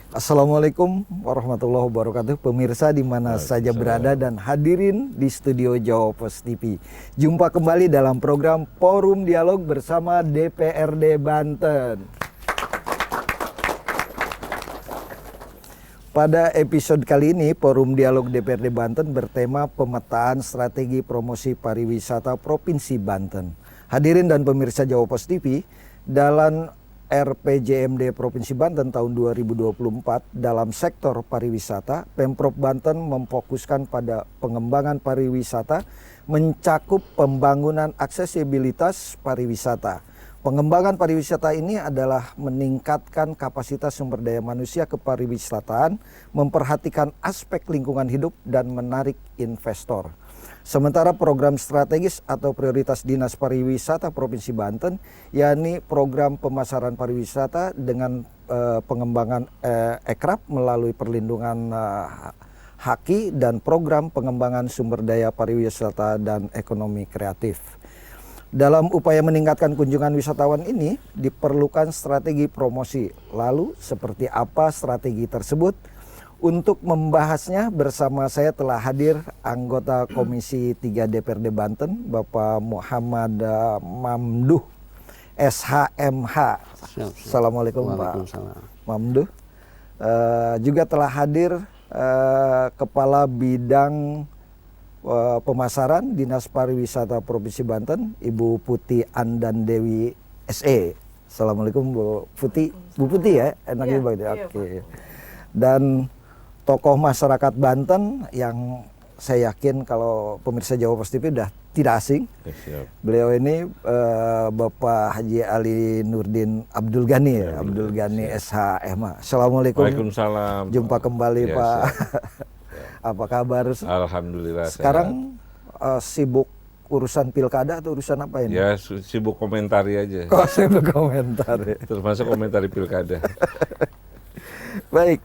Assalamualaikum warahmatullahi wabarakatuh. Pemirsa di mana saja berada dan hadirin di studio Jawa Pos TV. Jumpa kembali dalam program Forum Dialog bersama DPRD Banten. Pada episode kali ini, Forum Dialog DPRD Banten bertema pemetaan strategi promosi pariwisata Provinsi Banten. Hadirin dan pemirsa Jawa Pos TV, dalam RPJMD Provinsi Banten tahun 2024 dalam sektor pariwisata, Pemprov Banten memfokuskan pada pengembangan pariwisata mencakup pembangunan aksesibilitas pariwisata. Pengembangan pariwisata ini adalah meningkatkan kapasitas sumber daya manusia kepariwisataan, memperhatikan aspek lingkungan hidup dan menarik investor. Sementara program strategis atau prioritas Dinas Pariwisata Provinsi Banten, yakni program pemasaran pariwisata dengan pengembangan ekraf melalui perlindungan haki dan program pengembangan sumber daya pariwisata dan ekonomi kreatif. Dalam upaya meningkatkan kunjungan wisatawan ini diperlukan strategi promosi. Lalu seperti apa strategi tersebut? Untuk membahasnya bersama saya telah hadir anggota Komisi 3 DPRD Banten, Bapak Muhammad Mamduh, SHMH. Assalamualaikum Pak Mamduh. Juga telah hadir Kepala Bidang Pemasaran Dinas Pariwisata Provinsi Banten, Ibu Putih Andan Dewi SE. Assalamualaikum Bu Putih. Bu Putih ya, enaknya banget. Oke. Dan tokoh masyarakat Banten yang saya yakin kalau pemirsa Jawa Pos TV sudah tidak asing. Beliau ini Bapak Haji Ali Nurdin Abdul Ghani ya, Abdul Ghani SHMH. Assalamualaikum. Waalaikumsalam. Jumpa kembali Pak. Apa kabar? Alhamdulillah. Sekarang sibuk urusan pilkada atau urusan apa ini? Ya sibuk komentari aja. Kok sibuk komentari? Termasuk komentari pilkada. Baik,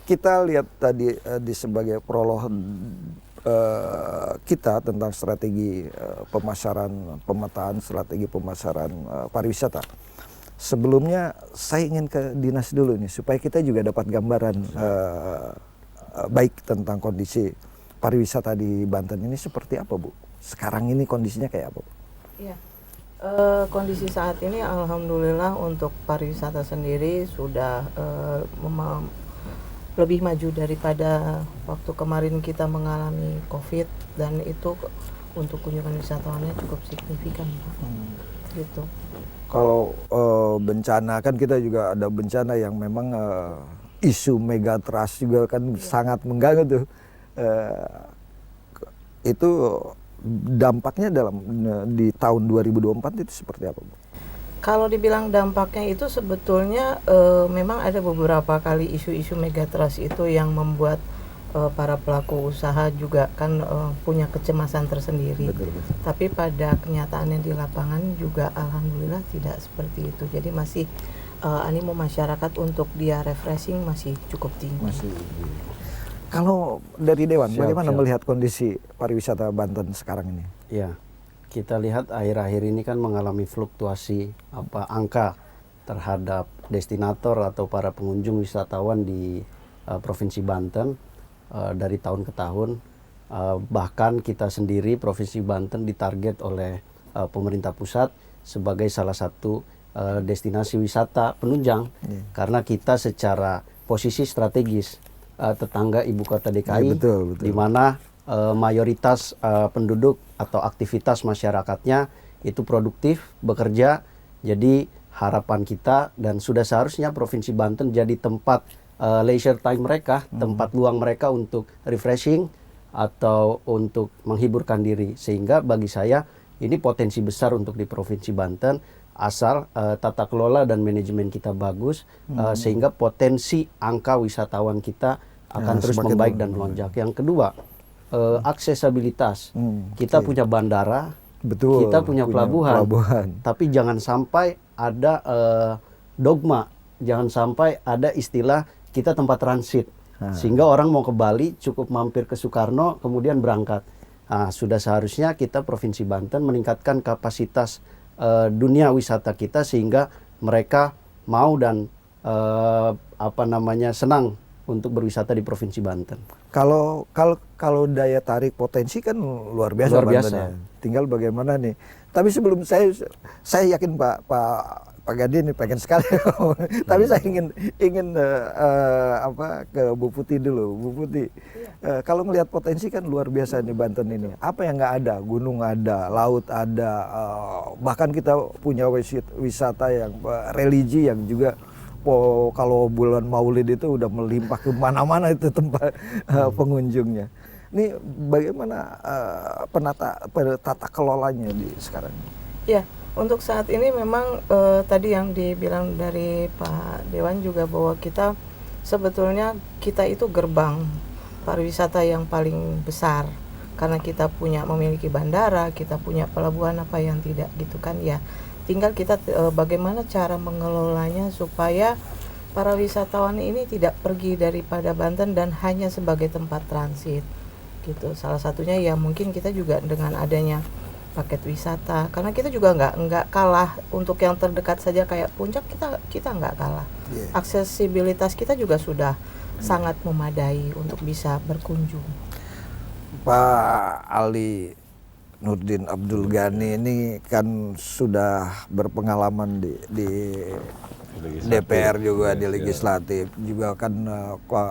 kita lihat tadi di sebagai prolog kita tentang strategi pemasaran, pemetaan strategi pemasaran pariwisata. Sebelumnya saya ingin ke dinas dulu nih supaya kita juga dapat gambaran baik tentang kondisi pariwisata di Banten ini seperti apa Bu? Sekarang ini kondisinya kayak apa Bu? Iya. Kondisi saat ini alhamdulillah untuk pariwisata sendiri sudah lebih maju daripada waktu kemarin kita mengalami COVID, dan itu untuk kunjungan wisatawannya cukup signifikan gitu. Kalau bencana kan kita juga ada bencana yang memang isu megatrust juga kan sangat mengganggu tuh. Itu dampaknya di tahun 2024 itu seperti apa Bu? Kalau dibilang dampaknya itu sebetulnya memang ada beberapa kali isu-isu megatrust itu yang membuat para pelaku usaha juga kan punya kecemasan tersendiri. Betul. Tapi pada kenyataannya di lapangan juga alhamdulillah tidak seperti itu. Jadi masih animo masyarakat untuk dia refreshing masih cukup tinggi. Kalau dari Dewan, bagaimana melihat kondisi pariwisata Banten sekarang ini? Ya, kita lihat akhir-akhir ini kan mengalami fluktuasi angka terhadap destinator atau para pengunjung wisatawan di Provinsi Banten dari tahun ke tahun. Bahkan kita sendiri Provinsi Banten ditarget oleh pemerintah pusat sebagai salah satu destinasi wisata penunjang karena kita secara posisi strategis tetangga ibu kota DKI, betul. di mana mayoritas penduduk atau aktivitas masyarakatnya itu produktif, bekerja. Jadi harapan kita dan sudah seharusnya Provinsi Banten jadi tempat leisure time mereka, tempat luang mereka untuk refreshing atau untuk menghiburkan diri. Sehingga bagi saya ini potensi besar untuk di Provinsi Banten asal tata kelola dan manajemen kita bagus, sehingga potensi angka wisatawan kita akan terus membaik dan melonjak. Yang kedua, aksesibilitas. Kita punya bandara, kita punya pelabuhan, tapi jangan sampai ada dogma, jangan sampai ada istilah kita tempat transit, sehingga orang mau ke Bali cukup mampir ke Soekarno kemudian berangkat. Sudah seharusnya kita Provinsi Banten meningkatkan kapasitas dunia wisata kita sehingga mereka mau dan senang untuk berwisata di Provinsi Banten. Kalau daya tarik potensi kan luar biasa, Luar biasa. Banten ya. Tinggal bagaimana nih. Tapi sebelum saya yakin Pak Gadi ini pengen sekali. Tapi saya ingin ke Bu Putih dulu. Bu Putih, kalau melihat potensi kan luar biasa nih Banten ini. Apa yang nggak ada? Gunung ada, laut ada, bahkan kita punya wisata yang religi yang juga kalau bulan Maulid itu udah melimpah ke mana-mana itu tempat pengunjungnya. Ini bagaimana tata kelolanya di sekarang? Ya, untuk saat ini memang tadi yang dibilang dari Pak Dewan juga bahwa kita sebetulnya itu gerbang pariwisata yang paling besar karena kita memiliki bandara, kita punya pelabuhan apa yang tidak gitu kan ya. Tinggal kita bagaimana cara mengelolanya supaya para wisatawan ini tidak pergi daripada Banten dan hanya sebagai tempat transit gitu. Salah satunya ya mungkin kita juga dengan adanya paket wisata, karena kita juga nggak kalah untuk yang terdekat saja kayak Puncak, kita nggak kalah. Aksesibilitas kita juga sudah sangat memadai untuk bisa berkunjung. Pak Ali Nurdin Abdul Ghani ini kan sudah berpengalaman di DPR juga, di legislatif juga kan,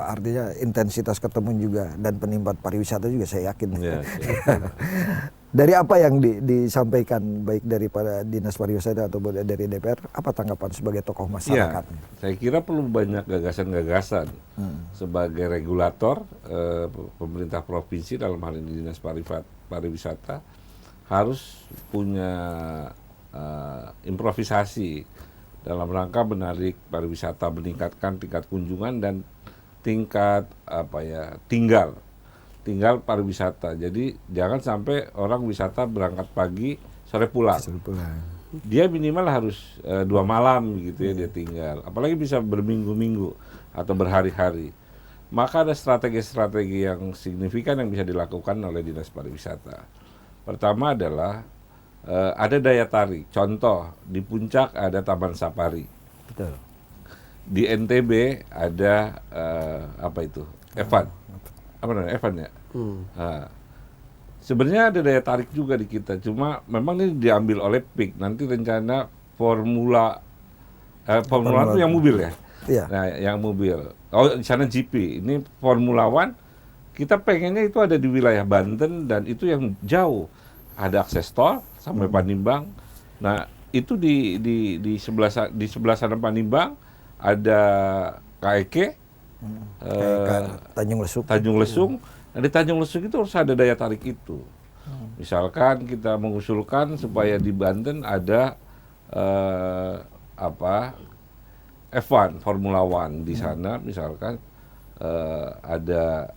artinya intensitas ketemu juga dan penimbat pariwisata juga saya yakin. Dari apa yang disampaikan baik daripada Dinas Pariwisata atau dari DPR, apa tanggapan sebagai tokoh masyarakat? Ya, saya kira perlu banyak gagasan-gagasan sebagai regulator pemerintah provinsi, dalam hal ini Dinas Pariwisata harus punya improvisasi dalam rangka menarik pariwisata, meningkatkan tingkat kunjungan dan tingkat tinggal pariwisata. Jadi jangan sampai orang wisata berangkat pagi, sore pulang. Dia minimal harus 2 malam gitu ya dia tinggal. Apalagi bisa berminggu-minggu atau berhari-hari. Maka ada strategi-strategi yang signifikan yang bisa dilakukan oleh Dinas Pariwisata. Pertama adalah ada daya tarik. Contoh, di Puncak ada Taman Safari. Betul. Di NTB ada Evan. Apa namanya? Evan ya? Sebenarnya ada daya tarik juga di kita. Cuma memang ini diambil oleh PIK. Nanti rencana Formula itu yang mobil ya? Iya. Nah, yang mobil. Oh, di sana GP. Ini Formula One. Kita pengennya itu ada di wilayah Banten dan itu yang jauh. Ada akses tol sampai Panimbang. Nah, itu di sebelah sana Panimbang ada KEK, Tanjung Lesung. Nah, di Tanjung Lesung itu harus ada daya tarik itu. Misalkan kita mengusulkan supaya di Banten ada F1 Formula One di sana, misalkan ada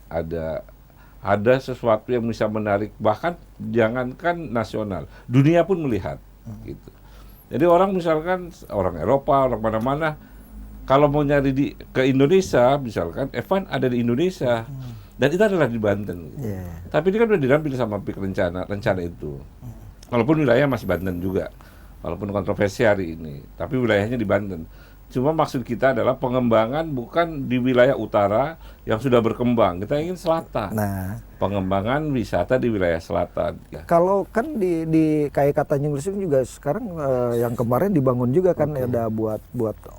sesuatu yang bisa menarik, bahkan jangankan nasional, dunia pun melihat gitu. Jadi orang misalkan orang Eropa, orang mana-mana kalau mau nyari ke Indonesia, misalkan F1 ada di Indonesia dan itu adalah di Banten. Tapi ini kan sudah diambil sama PIK rencana itu. Walaupun wilayah masih Banten juga, walaupun kontroversi hari ini, tapi wilayahnya di Banten. Cuma maksud kita adalah pengembangan bukan di wilayah utara yang sudah berkembang. Kita ingin selatan. Nah, pengembangan wisata di wilayah selatan. Kalau kan di KEK Tanjung Lesung juga sekarang yang kemarin dibangun juga kan ada buat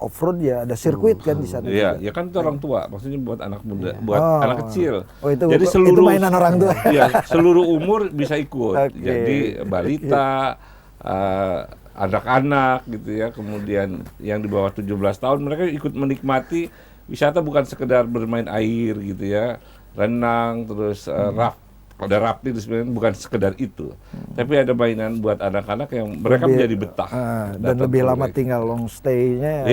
off-road ya, ada sirkuit kan di sana. Iya, ya kan itu orang tua, maksudnya buat anak muda, buat anak kecil. Jadi itu mainan orang tua. Ya, seluruh umur bisa ikut. Jadi balita, anak-anak gitu ya, kemudian yang di bawah 17 tahun mereka ikut menikmati wisata, bukan sekedar bermain air gitu ya, renang, terus ada rafting, sebenarnya bukan sekedar itu, tapi ada mainan buat anak-anak yang mereka menjadi betah dan lebih lama tinggal long stay-nya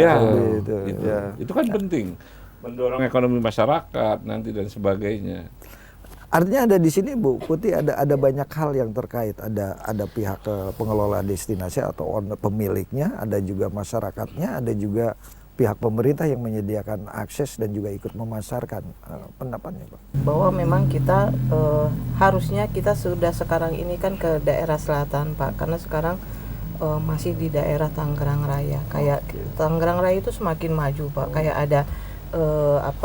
itu kan penting, mendorong ekonomi masyarakat nanti dan sebagainya. Artinya ada di sini Bu Putih ada banyak hal yang terkait, ada pihak pengelola destinasi atau pemiliknya, ada juga masyarakatnya, ada juga pihak pemerintah yang menyediakan akses dan juga ikut memasarkan. Pendapatnya Pak? Bahwa memang kita harusnya kita sudah sekarang ini kan ke daerah selatan Pak, karena sekarang masih di daerah Tangerang Raya. Kayak Tangerang Raya itu semakin maju Pak, kayak ada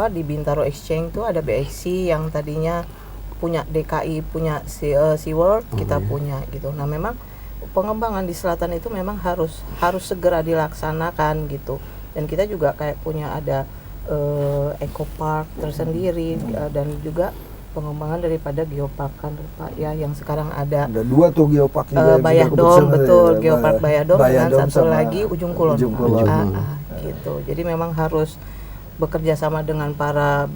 di Bintaro Exchange tuh ada BXC yang tadinya punya DKI, punya SeaWorld, kita punya gitu. Nah memang pengembangan di selatan itu memang harus segera dilaksanakan gitu. Dan kita juga kayak punya ada Eco Park tersendiri dan juga pengembangan daripada geopark kan Pak ya, yang sekarang ada Ada 2 tuh geopark juga yang sudah Bayadom, keputusan, betul, ya, Geopark Bayadom, dan Bayadom satu sama lagi Ujung Kulon. Ujung Kulon. Gitu. Jadi memang harus bekerja sama dengan para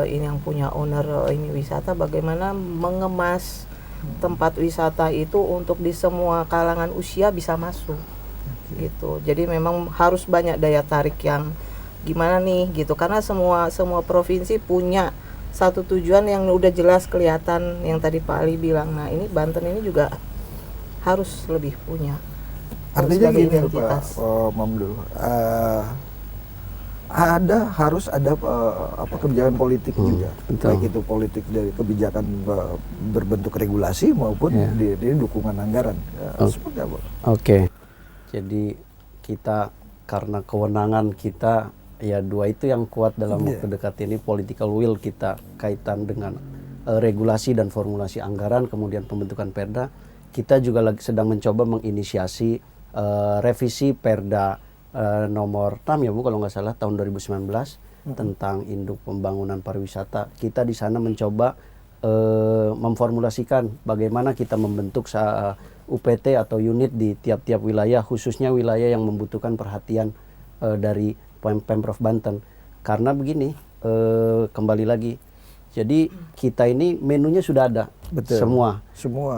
ini yang punya owner ini wisata, bagaimana mengemas tempat wisata itu untuk di semua kalangan usia bisa masuk. Gitu. Jadi memang harus banyak daya tarik yang gimana nih gitu, karena semua provinsi punya satu tujuan yang udah jelas kelihatan, yang tadi Pak Ali bilang. Nah ini Banten ini juga harus lebih punya. Artinya sebagai gini identitas. Pak Mamdul, harus ada kebijakan politik juga, betul. baik itu politik dari kebijakan berbentuk regulasi maupun di dukungan anggaran. Seperti apa? Oke. Jadi kita karena kewenangan kita ya 2 itu yang kuat dalam waktu dekat ini, political will kita kaitan dengan regulasi dan formulasi anggaran, kemudian pembentukan Perda. Kita juga sedang mencoba menginisiasi revisi Perda nomor 6 ya Bu kalau nggak salah tahun 2019 tentang induk pembangunan pariwisata. Kita di sana mencoba memformulasikan bagaimana kita membentuk UPT atau unit di tiap-tiap wilayah, khususnya wilayah yang membutuhkan perhatian dari Pemprov Banten. Karena begini, kembali lagi, jadi kita ini menunya sudah ada. Betul. Semua.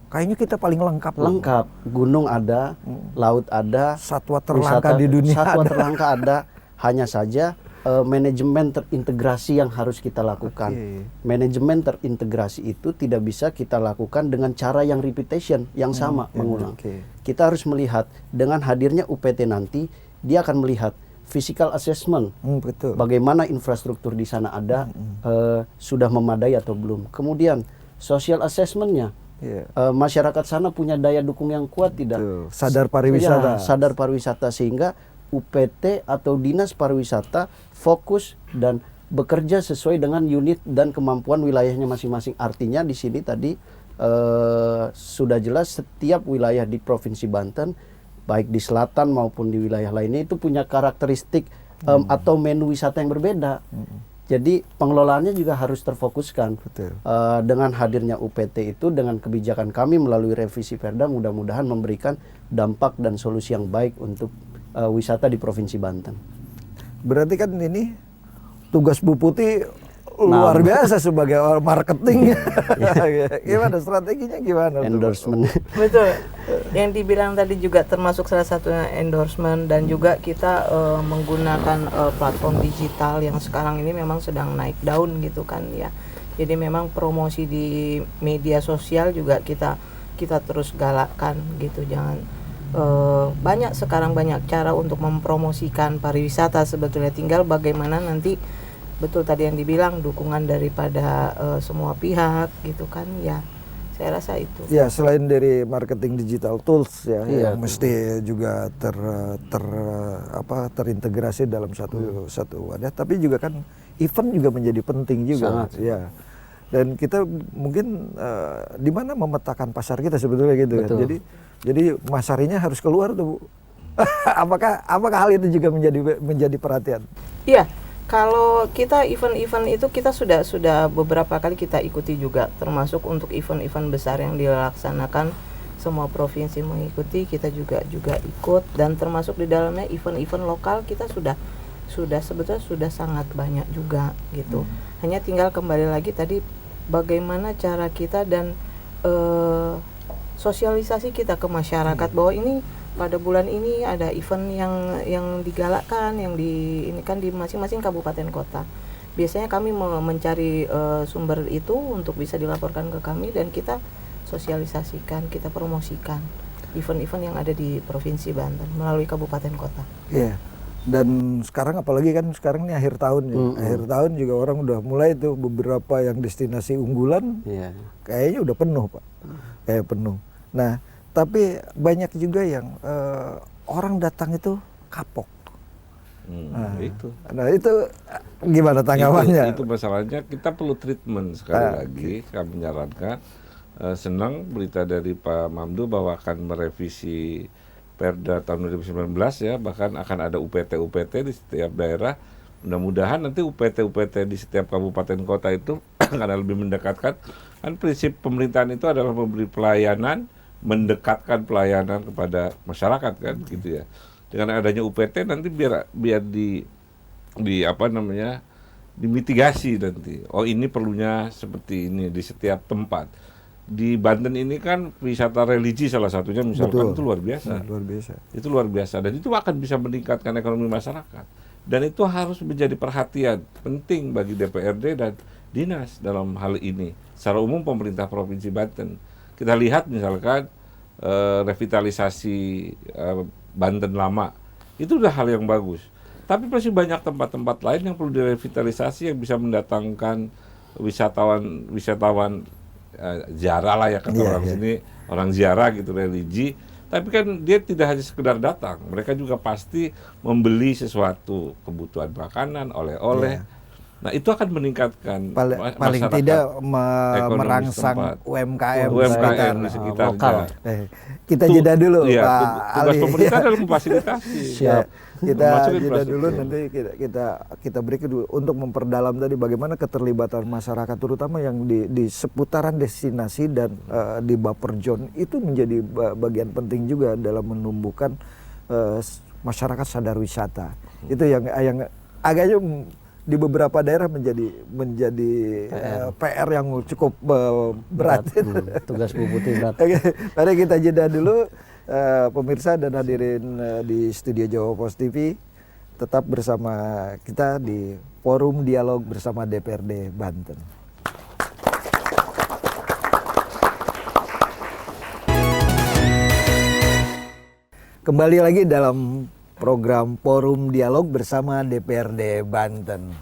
Kayaknya kita paling lengkap. Lengkap. Gunung ada, laut ada, satwa terlangka di dunia satwa ada. terlangka ada. Hanya saja manajemen terintegrasi yang harus kita lakukan. Manajemen terintegrasi itu tidak bisa kita lakukan dengan cara yang repetition, yang sama, mengulang. Kita harus melihat dengan hadirnya UPT nanti, dia akan melihat physical assessment, Betul. bagaimana infrastruktur di sana ada, sudah memadai atau belum. Kemudian social assessmentnya, masyarakat sana punya daya dukung yang kuat tidak? Sadar pariwisata. Ya, sadar pariwisata, sehingga UPT atau Dinas Pariwisata fokus dan bekerja sesuai dengan unit dan kemampuan wilayahnya masing-masing. Artinya di sini tadi sudah jelas setiap wilayah di Provinsi Banten, baik di selatan maupun di wilayah lainnya, itu punya karakteristik atau menu wisata yang berbeda. Jadi pengelolaannya juga harus terfokuskan. Dengan hadirnya UPT itu, dengan kebijakan kami melalui revisi Perda, mudah-mudahan memberikan dampak dan solusi yang baik untuk wisata di Provinsi Banten. Berarti kan ini tugas Bu Putih luar biasa sebagai orang marketing. Gimana strateginya gimana? Endorsement. Betul. Yang dibilang tadi juga termasuk salah satunya endorsement, dan juga kita menggunakan platform digital yang sekarang ini memang sedang naik daun gitu kan ya. Jadi memang promosi di media sosial juga kita terus galakkan gitu. Jangan banyak cara untuk mempromosikan pariwisata sebetulnya, tinggal bagaimana nanti betul tadi yang dibilang dukungan daripada semua pihak gitu kan ya. Saya rasa itu. Ya, selain dari marketing digital tools ya, yang mesti juga terintegrasi dalam satu wadah, tapi juga kan event juga menjadi penting juga. Sangat. Ya. Dan kita mungkin di mana memetakan pasar kita sebetulnya gitu kan. Jadi masarinya harus keluar tuh Bu. apakah hal itu juga menjadi perhatian? Iya. Kalau kita event-event itu kita sudah beberapa kali kita ikuti juga, termasuk untuk event-event besar yang dilaksanakan semua provinsi mengikuti, kita juga ikut, dan termasuk di dalamnya event-event lokal kita sudah sebetulnya sudah sangat banyak juga gitu. Hanya tinggal kembali lagi tadi bagaimana cara kita dan sosialisasi kita ke masyarakat bahwa ini pada bulan ini ada event yang digalakkan, yang ini kan di masing-masing kabupaten kota. Biasanya kami mencari sumber itu untuk bisa dilaporkan ke kami, dan kita sosialisasikan, kita promosikan event-event yang ada di Provinsi Banten melalui kabupaten kota. Iya. Dan sekarang apalagi kan sekarang ini akhir tahun ya. Akhir tahun juga orang udah mulai tuh beberapa yang destinasi unggulan. Kayaknya udah penuh, Pak. Kayak penuh. Nah, tapi banyak juga yang orang datang itu kapok. Itu. Nah itu gimana tanggapannya? Itu masalahnya, kita perlu treatment sekali lagi. Kami menyarankan, senang berita dari Pak Mamdu bahwa akan merevisi Perda tahun 2019 ya, bahkan akan ada UPT di setiap daerah. Mudah-mudahan nanti UPT di setiap kabupaten kota itu akan lebih mendekatkan. Kan prinsip pemerintahan itu adalah memberi pelayanan, mendekatkan pelayanan kepada masyarakat kan gitu ya. Dengan adanya UPT nanti biar di apa namanya, dimitigasi nanti. Oh ini perlunya seperti ini di setiap tempat. Di Banten ini kan wisata religi salah satunya misalkan. Betul. Itu luar biasa. Luar biasa. Itu luar biasa dan itu akan bisa meningkatkan ekonomi masyarakat. Dan itu harus menjadi perhatian penting bagi DPRD dan dinas dalam hal ini. Secara umum pemerintah Provinsi Banten. Kita lihat misalkan revitalisasi Banten lama. Itu udah hal yang bagus. Tapi masih banyak tempat-tempat lain yang perlu direvitalisasi yang bisa mendatangkan wisatawan ziarah lah ya kata orang sini, orang ziarah gitu, religi. Tapi kan dia tidak hanya sekedar datang, mereka juga pasti membeli sesuatu, kebutuhan makanan, oleh-oleh. Nah itu akan meningkatkan paling tidak merangsang UMKM di sekitarnya. Lokal. Kita jeda dulu, iya, Pak tugas Ali. pemerintah adalah memfasilitasi. Siap. Kita Masukin jeda dulu, infrastruktur. nanti kita break dulu untuk memperdalam tadi bagaimana keterlibatan masyarakat terutama yang di seputaran destinasi dan di buffer zone itu menjadi bagian penting juga dalam menumbuhkan masyarakat sadar wisata. Itu yang agaknya di beberapa daerah menjadi PR yang cukup berat. Tugas Bu Putih berat. Oke, mari kita jeda dulu. Pemirsa dan hadirin di studio Jawa Pos TV, tetap bersama kita di Forum Dialog bersama DPRD Banten. Kembali lagi dalam program Forum Dialog bersama DPRD Banten.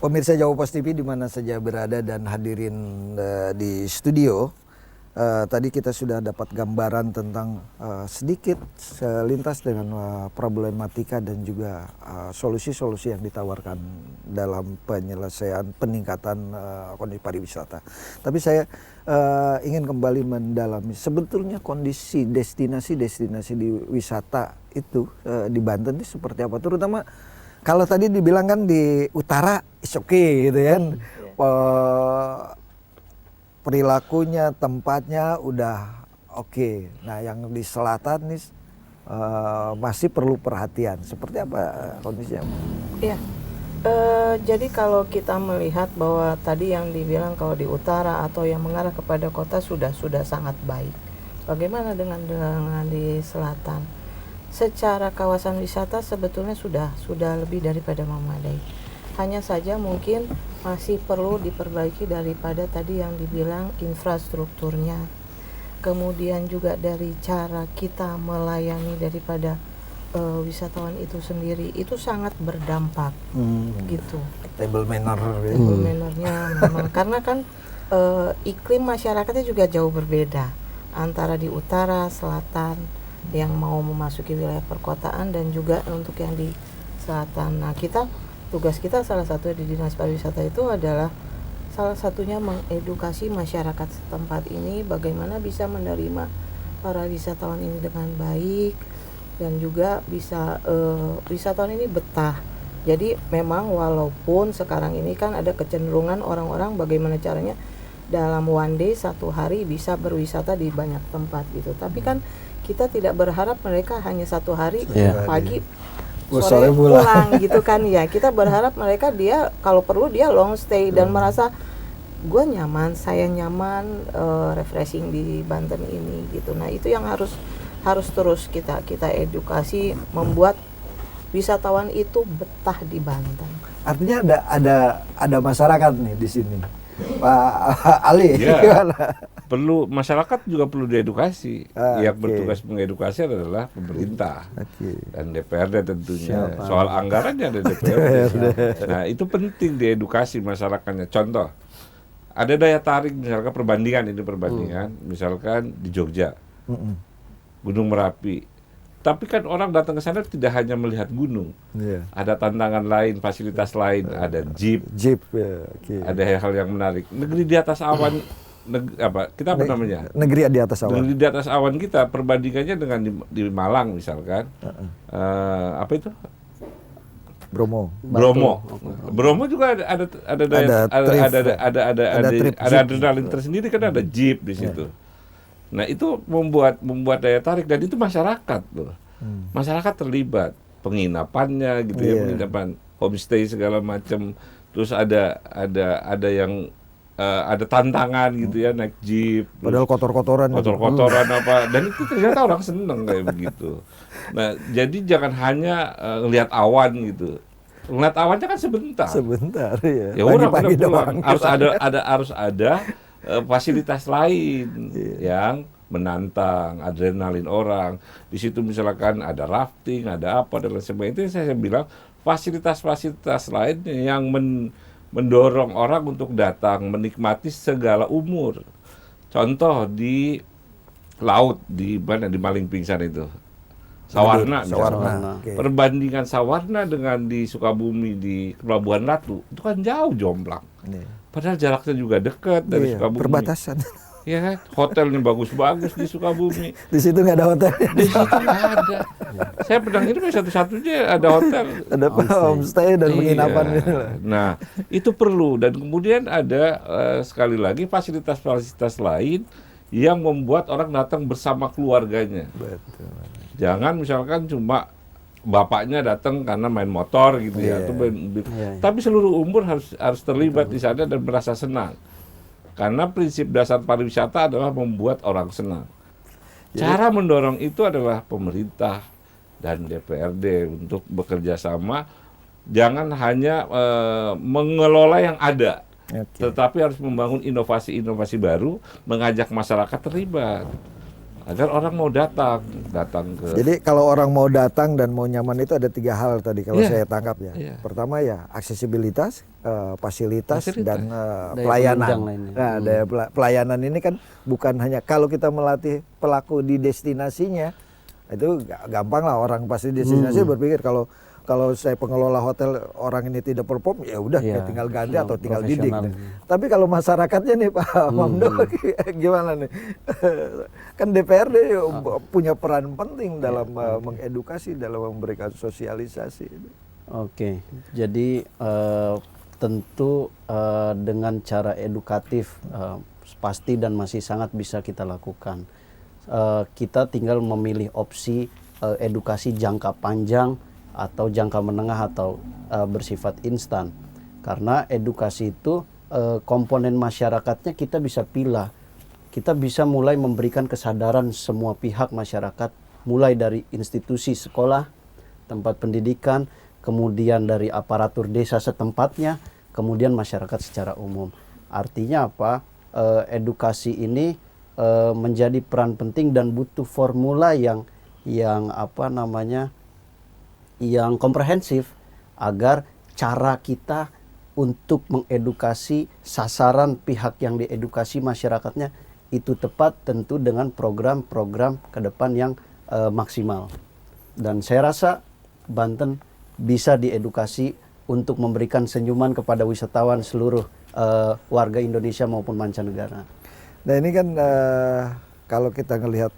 Pemirsa Jawa Pos TV di mana saja berada dan hadirin di studio, tadi kita sudah dapat gambaran tentang sedikit selintas dengan problematika dan juga solusi-solusi yang ditawarkan dalam penyelesaian peningkatan kondisi pariwisata. Tapi saya ingin kembali mendalami sebetulnya kondisi destinasi di wisata itu di Banten itu seperti apa, terutama kalau tadi dibilang kan di utara is okay gitu kan, perilakunya, tempatnya udah oke. Nah yang di selatan nih masih perlu perhatian. Seperti apa kondisinya? Iya. Jadi kalau kita melihat bahwa tadi yang dibilang kalau di utara atau yang mengarah kepada kota sudah sangat baik. Bagaimana dengan di selatan? Secara kawasan wisata sebetulnya sudah lebih daripada memadai. Hanya saja mungkin masih perlu diperbaiki daripada tadi yang dibilang infrastrukturnya. Kemudian juga dari cara kita melayani daripada wisatawan itu sendiri itu sangat berdampak gitu. Table manner. Table mannernya memang karena kan iklim masyarakatnya juga jauh berbeda antara di utara, selatan yang mau memasuki wilayah perkotaan dan juga untuk yang di selatan. Nah tugas kita salah satu di Dinas Pariwisata itu adalah salah satunya mengedukasi masyarakat setempat ini bagaimana bisa menerima para wisatawan ini dengan baik dan juga bisa wisatawan ini betah. Jadi memang walaupun sekarang ini kan ada kecenderungan orang-orang bagaimana caranya dalam one day 1 hari bisa berwisata di banyak tempat gitu. Tapi kan kita tidak berharap mereka hanya 1 hari pagi sore pulang gitu kan ya. Kita berharap mereka dia kalau perlu dia long stay dan merasa gue nyaman, saya nyaman refreshing di Banten ini gitu. Nah itu yang harus terus kita edukasi membuat wisatawan itu betah di Banten. Artinya ada masyarakat nih di sini, Pak Ali. Ya, perlu masyarakat juga perlu diedukasi. Yang bertugas mengedukasi adalah pemerintah dan DPRD tentunya. Soal anggarannya ada DPRD. Nah itu penting diedukasi masyarakatnya. Contoh, ada daya tarik misalkan perbandingan misalkan di Jogja, Gunung Merapi. Tapi kan orang datang ke sana tidak hanya melihat gunung. Iya. Ada tantangan lain, fasilitas lain, ada jeep, Jeep, ya, oke. ada hal-hal yang menarik. Negeri di atas awan, kita apa namanya? Negeri di atas awan. Negeri di atas awan kita perbandingannya dengan di Malang misalkan, apa itu? Bromo. Bromo juga ada daya, ada trip adrenalin tersendiri kan, ada jeep di situ. Nah itu membuat daya tarik, dan itu masyarakat loh. Masyarakat terlibat penginapannya gitu ya, penginapan homestay segala macam. Terus ada yang ada tantangan gitu ya, naik jeep. Padahal kotor-kotoran. Kotor-kotoran apa, dan itu ternyata orang seneng kayak begitu. Nah jadi jangan hanya ngelihat awan gitu. Ngelihat awannya kan sebentar. Sebentar ya. Ya orang Pagi-pagi pulang. doang. Harus ada fasilitas lain yang menantang adrenalin orang. Di situ misalkan ada rafting, ada apa dan lain sebagainya. Itu saya bilang fasilitas-fasilitas lain yang mendorong orang untuk datang menikmati segala umur. Contoh di laut, di mana, di Maling Pingsan itu, Sawarna. Sawarna. Oke. Perbandingan Sawarna dengan di Sukabumi, di Pelabuhan Ratu, itu kan jauh jomplang. Iya. Padahal jaraknya juga dekat dari Iya, Sukabumi. perbatasan. Ya kan, hotelnya bagus-bagus di Sukabumi. Di situ nggak ada hotel. Di situ nggak ada. Saya pernah ngirim satu-satunya ada hotel. Ada homestay dan penginapan Iya. gitu loh. Nah, itu perlu, dan kemudian ada sekali lagi fasilitas-fasilitas lain yang membuat orang datang bersama keluarganya. Betul. Jangan misalkan cuma bapaknya datang karena main motor gitu ya, Iya. atau main mobil. Iya, iya. Tapi seluruh umur harus terlibat di sana dan merasa senang. Karena prinsip dasar pariwisata adalah membuat orang senang. Cara mendorong itu adalah pemerintah dan DPRD untuk bekerja sama. Jangan hanya mengelola yang ada, Oke. tetapi harus membangun inovasi-inovasi baru, mengajak masyarakat terlibat agar orang mau datang ke. Jadi kalau orang mau datang dan mau nyaman itu ada 3 hal tadi kalau Iya. saya tangkap ya. Iya. Pertama ya aksesibilitas, fasilitas dan Daya pelayanan. penunjang lainnya. Nah, daya pelayanan ini kan bukan hanya kalau kita melatih pelaku di destinasinya, itu gampang lah, orang pasti di destinasi berpikir kalau saya pengelola hotel orang ini tidak perform, ya udah Iya, ya tinggal ganti atau tinggal didik. profesional. Tapi kalau masyarakatnya nih Pak Mamdo, gimana nih? Kan DPRD punya peran penting dalam mengedukasi, dalam memberikan sosialisasi. Oke, jadi tentu dengan cara edukatif pasti dan masih sangat bisa kita lakukan. Kita tinggal memilih opsi edukasi jangka panjang atau jangka menengah atau bersifat instan. Karena edukasi itu komponen masyarakatnya kita bisa pilih. Kita bisa mulai memberikan kesadaran semua pihak masyarakat, mulai dari institusi sekolah, tempat pendidikan, kemudian dari aparatur desa setempatnya, kemudian masyarakat secara umum. Artinya apa? Edukasi ini menjadi peran penting dan butuh formula yang yang komprehensif agar cara kita untuk mengedukasi sasaran pihak yang diedukasi masyarakatnya itu tepat, tentu dengan program-program ke depan yang maksimal. Dan saya rasa Banten bisa diedukasi untuk memberikan senyuman kepada wisatawan seluruh warga Indonesia maupun mancanegara. Nah ini kan kalau kita ngelihat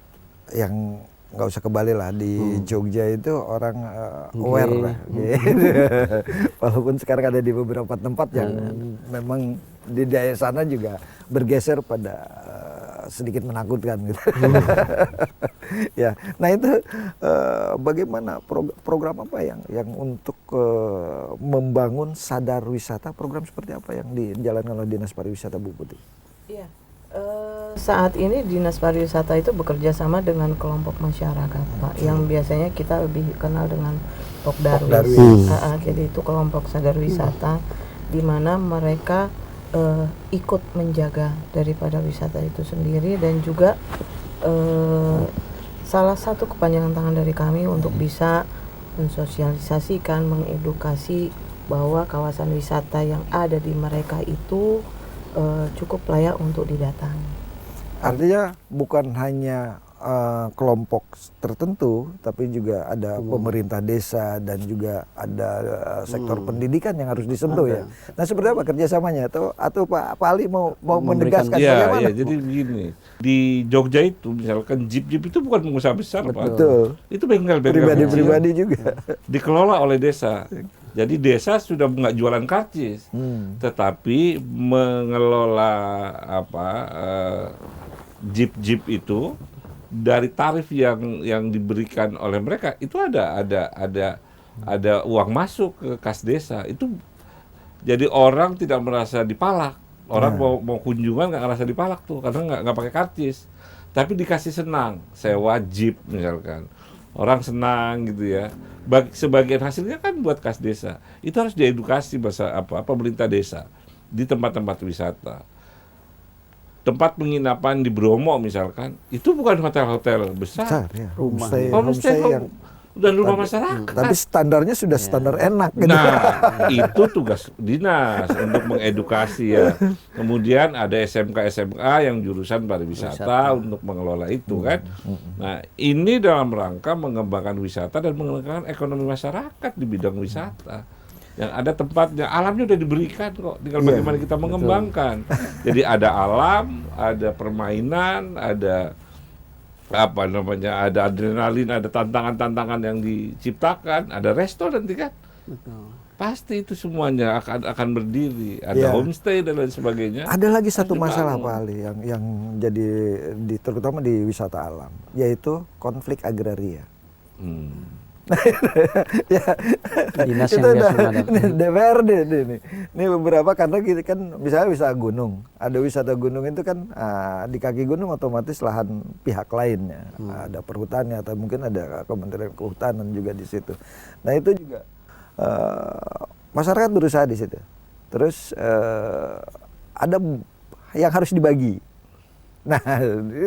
yang nggak usah ke Bali lah, di Jogja itu orang aware lah. Gitu. Walaupun sekarang ada di beberapa tempat yang memang di daerah sana juga bergeser pada sedikit menakutkan gitu. Ya, nah itu bagaimana program apa yang untuk membangun sadar wisata, program seperti apa yang dijalankan oleh Dinas Pariwisata Bu Putih? Iya. Saat ini Dinas Pariwisata itu bekerja sama dengan kelompok masyarakat, Pak, yang biasanya kita lebih kenal dengan Pokdarwis. Jadi itu kelompok sadar wisata di mana mereka ikut menjaga daripada wisata itu sendiri, dan juga salah satu kepanjangan tangan dari kami untuk bisa mensosialisasikan, mengedukasi bahwa kawasan wisata yang ada di mereka itu cukup layak untuk didatangi. Artinya bukan hanya kelompok tertentu, tapi juga ada pemerintah desa dan juga ada sektor pendidikan yang harus disentuh ya. Nah, seperti apa kerjasamanya? Atau Pak Ali mau menegaskan bagaimana? Iya, jadi begini. Di Jogja itu misalkan jeep-jeep itu bukan pengusaha besar, Pak. Betul. Itu bengkel-bengkel Pribadi-pribadi kecil. juga. Dikelola oleh desa. Jadi desa sudah nggak jualan karcis, tetapi mengelola jeep-jeep itu dari tarif yang diberikan oleh mereka itu ada uang masuk ke kas desa. Itu jadi orang tidak merasa dipalak. Orang mau kunjungan nggak ngerasa dipalak tuh karena nggak pakai karcis, tapi dikasih senang sewa jeep misalkan. Orang senang gitu ya. Sebagian hasilnya kan buat kas desa. Itu harus diedukasi pemerintah desa di tempat-tempat wisata. Tempat penginapan di Bromo misalkan, itu bukan hotel-hotel besar. Ya. Homestay yang dan rumah masyarakat. Tapi standarnya sudah standar enak gitu. Nah, itu tugas dinas untuk mengedukasi ya. Kemudian ada SMK-SMK yang jurusan pariwisata untuk mengelola itu kan. Nah, ini dalam rangka mengembangkan wisata dan mengembangkan ekonomi masyarakat di bidang wisata. Yang ada tempatnya, alamnya udah diberikan kok, tinggal bagaimana kita mengembangkan. Jadi ada alam, ada permainan, ada ada adrenalin, ada tantangan-tantangan yang diciptakan, ada restoran kan. Pasti itu semuanya akan berdiri, ada homestay dan lain sebagainya. Ada lagi satu masalah Pak Ali yang jadi terutama di wisata alam, yaitu konflik agraria. Ya, Dinas itu yang biasa menghadapi. DPRD ini beberapa karena kita kan misalnya wisata gunung, ada wisata gunung itu kan di kaki gunung otomatis lahan pihak lainnya, ada perhutani atau mungkin ada Kementerian Kehutanan juga di situ. Nah itu juga masyarakat berusaha di situ. Terus ada yang harus dibagi. Nah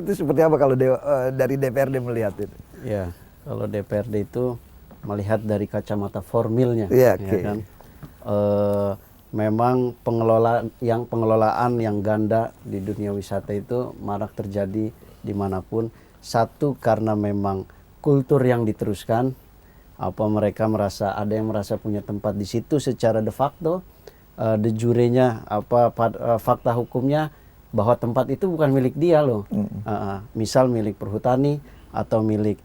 itu seperti apa kalau dari DPRD melihat itu? Ya, kalau DPRD itu melihat dari kacamata formilnya, ya okay. Kan? Memang pengelolaan yang ganda di dunia wisata itu marak terjadi dimanapun. Satu karena memang kultur yang diteruskan, ada yang merasa punya tempat di situ secara de facto, de jurenya fakta hukumnya bahwa tempat itu bukan milik dia loh. Misal milik perhutani atau milik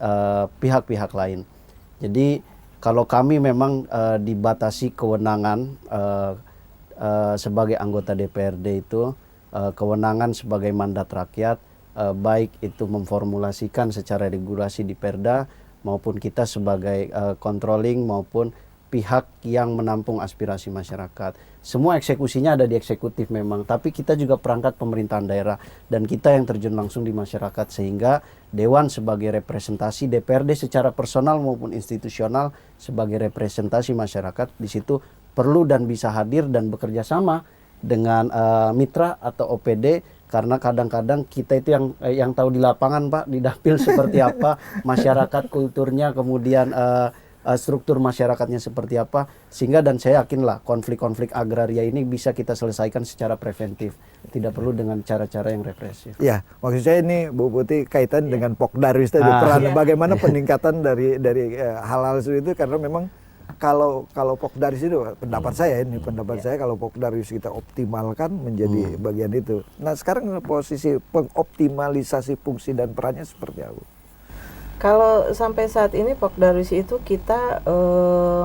pihak-pihak lain. Jadi kalau kami memang dibatasi kewenangan sebagai anggota DPRD itu, kewenangan sebagai mandat rakyat, baik itu memformulasikan secara regulasi di Perda maupun kita sebagai controlling maupun pihak yang menampung aspirasi masyarakat. Semua eksekusinya ada di eksekutif memang, tapi kita juga perangkat pemerintahan daerah dan kita yang terjun langsung di masyarakat, sehingga Dewan sebagai representasi DPRD secara personal maupun institusional sebagai representasi masyarakat di situ perlu dan bisa hadir dan bekerja sama dengan mitra atau OPD, karena kadang-kadang kita itu yang tahu di lapangan Pak, di dapil seperti apa, masyarakat kulturnya, kemudian struktur masyarakatnya seperti apa, sehingga dan saya yakinlah konflik-konflik agraria ini bisa kita selesaikan secara preventif, tidak perlu dengan cara-cara yang represif. Ya, maksud saya ini Bu Putih kaitan dengan Pokdarwis tadi, peran bagaimana peningkatan dari hal-hal seperti itu, karena memang kalau Pokdarwis itu pendapat saya kalau Pokdarwis kita optimalkan menjadi bagian itu. Nah sekarang posisi pengoptimalisasi fungsi dan perannya seperti apa? Kalau sampai saat ini Pokdarwis itu kita